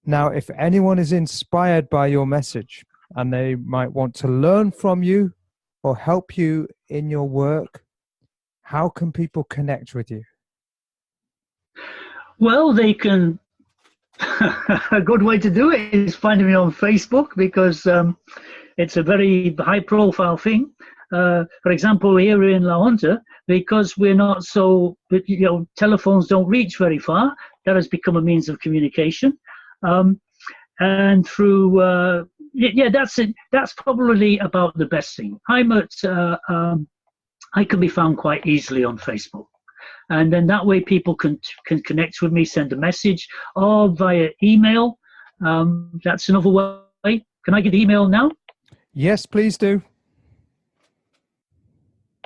Now, if anyone is inspired by your message and they might want to learn from you or help you in your work, how can people connect with you? Well, they can. A good way to do it is finding me on Facebook, because it's a very high-profile thing. For example, here in La Honta, because we're not so, telephones don't reach very far. That has become a means of communication, and through that's it. That's probably about the best thing. I can be found quite easily on Facebook. And then that way people can connect with me, send a message, or via email. That's another way. Can I give the email now? Yes, please do.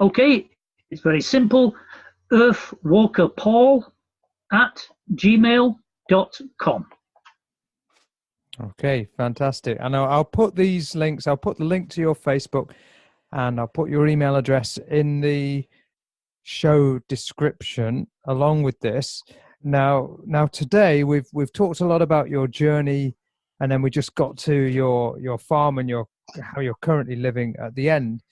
Okay, it's very simple. earthwalkerpaul@gmail.com. Okay, fantastic. And I'll put these links, I'll put the link to your Facebook and I'll put your email address in the show description along with this. Now today we've talked a lot about your journey, and then we just got to your farm and how you're currently living at the end.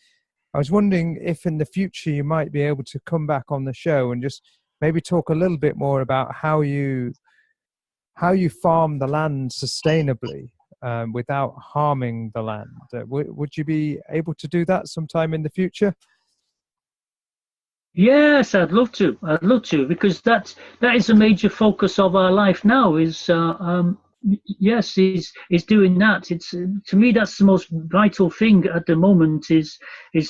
I was wondering if in the future you might be able to come back on the show and just maybe talk a little bit more about how you farm the land sustainably without harming the land. Would you be able to do that sometime in the future? Yes, I'd love to. Because that is a major focus of our life now. Is doing that. It's to me that's the most vital thing at the moment. Is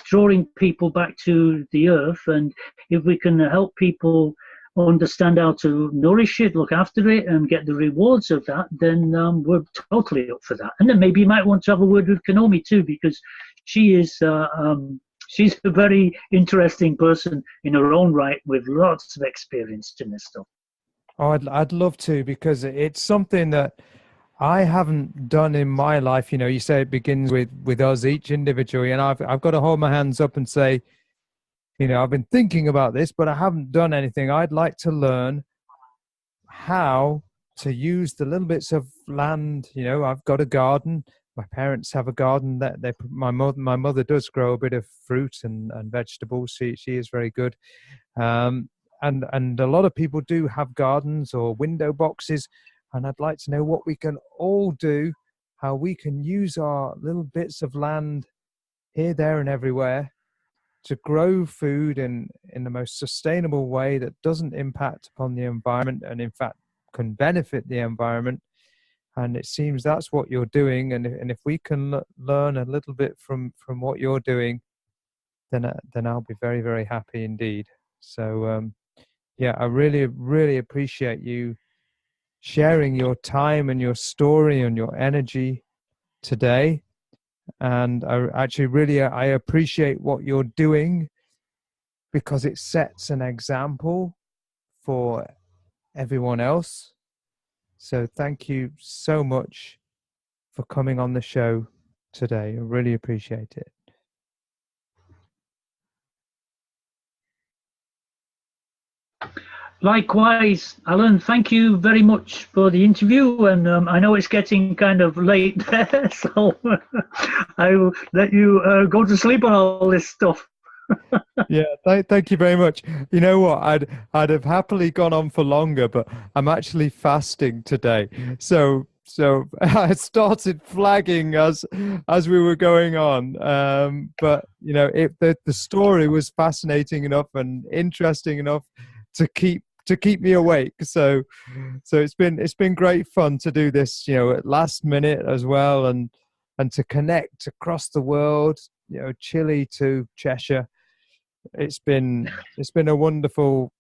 drawing people back to the earth, and if we can help people understand how to nourish it, look after it, and get the rewards of that, then we're totally up for that. And then maybe you might want to have a word with Konomi too, because she is. She's a very interesting person in her own right, with lots of experience in this stuff. Oh, I'd love to, because it's something that I haven't done in my life. You say it begins with us each individually, and I've got to hold my hands up and say, I've been thinking about this, but I haven't done anything. I'd like to learn how to use the little bits of land. I've got a garden. My parents have a garden that my mother does grow a bit of fruit and vegetables. She is very good. And a lot of people do have gardens or window boxes. And I'd like to know what we can all do, how we can use our little bits of land here, there, and everywhere to grow food in the most sustainable way that doesn't impact upon the environment and, in fact, can benefit the environment. And it seems that's what you're doing. And if we can learn a little bit from what you're doing, then I'll be very, very happy indeed. So, I really, really appreciate you sharing your time and your story and your energy today. And I appreciate what you're doing, because it sets an example for everyone else. So thank you so much for coming on the show today. I really appreciate it. Likewise, Alan, thank you very much for the interview. And I know it's getting kind of late there, so I will let you go to sleep on all this stuff. Yeah, thank you very much. You know what? I'd have happily gone on for longer, but I'm actually fasting today. So I started flagging as we were going on. But the story was fascinating enough and interesting enough to keep me awake. So it's been great fun to do this, at last minute as well, and to connect across the world, Chile to Cheshire. It's been a wonderful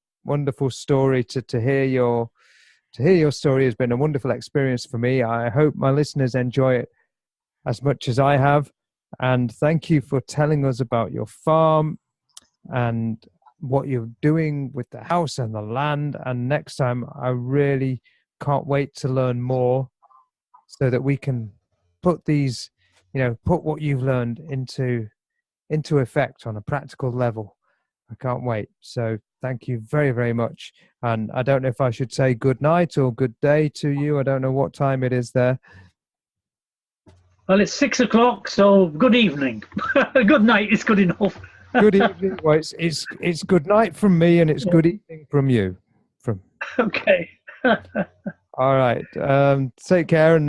story to hear your to hear your story has been a wonderful experience for me. I hope my listeners enjoy it as much as I have. And thank you for telling us about your farm and what you're doing with the house and the land. And next time, I really can't wait to learn more so that we can put these, put what you've learned into effect on a practical level. I can't wait. So thank you very, very much. And I don't know if I should say good night or good day to you. I don't know what time it is there. Well, it's 6 o'clock, so good evening. Good night is good enough. Good evening. Well, it's good night from me, and it's good evening from you. Okay. All right. Take care, and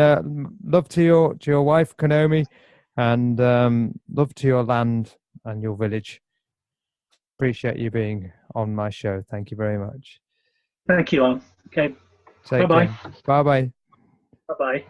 love to your wife, Konomi, and love to your land and your village. Appreciate you being on my show. Thank you very much. Thank you, Alan. Okay. Take care. Bye-bye. Bye-bye.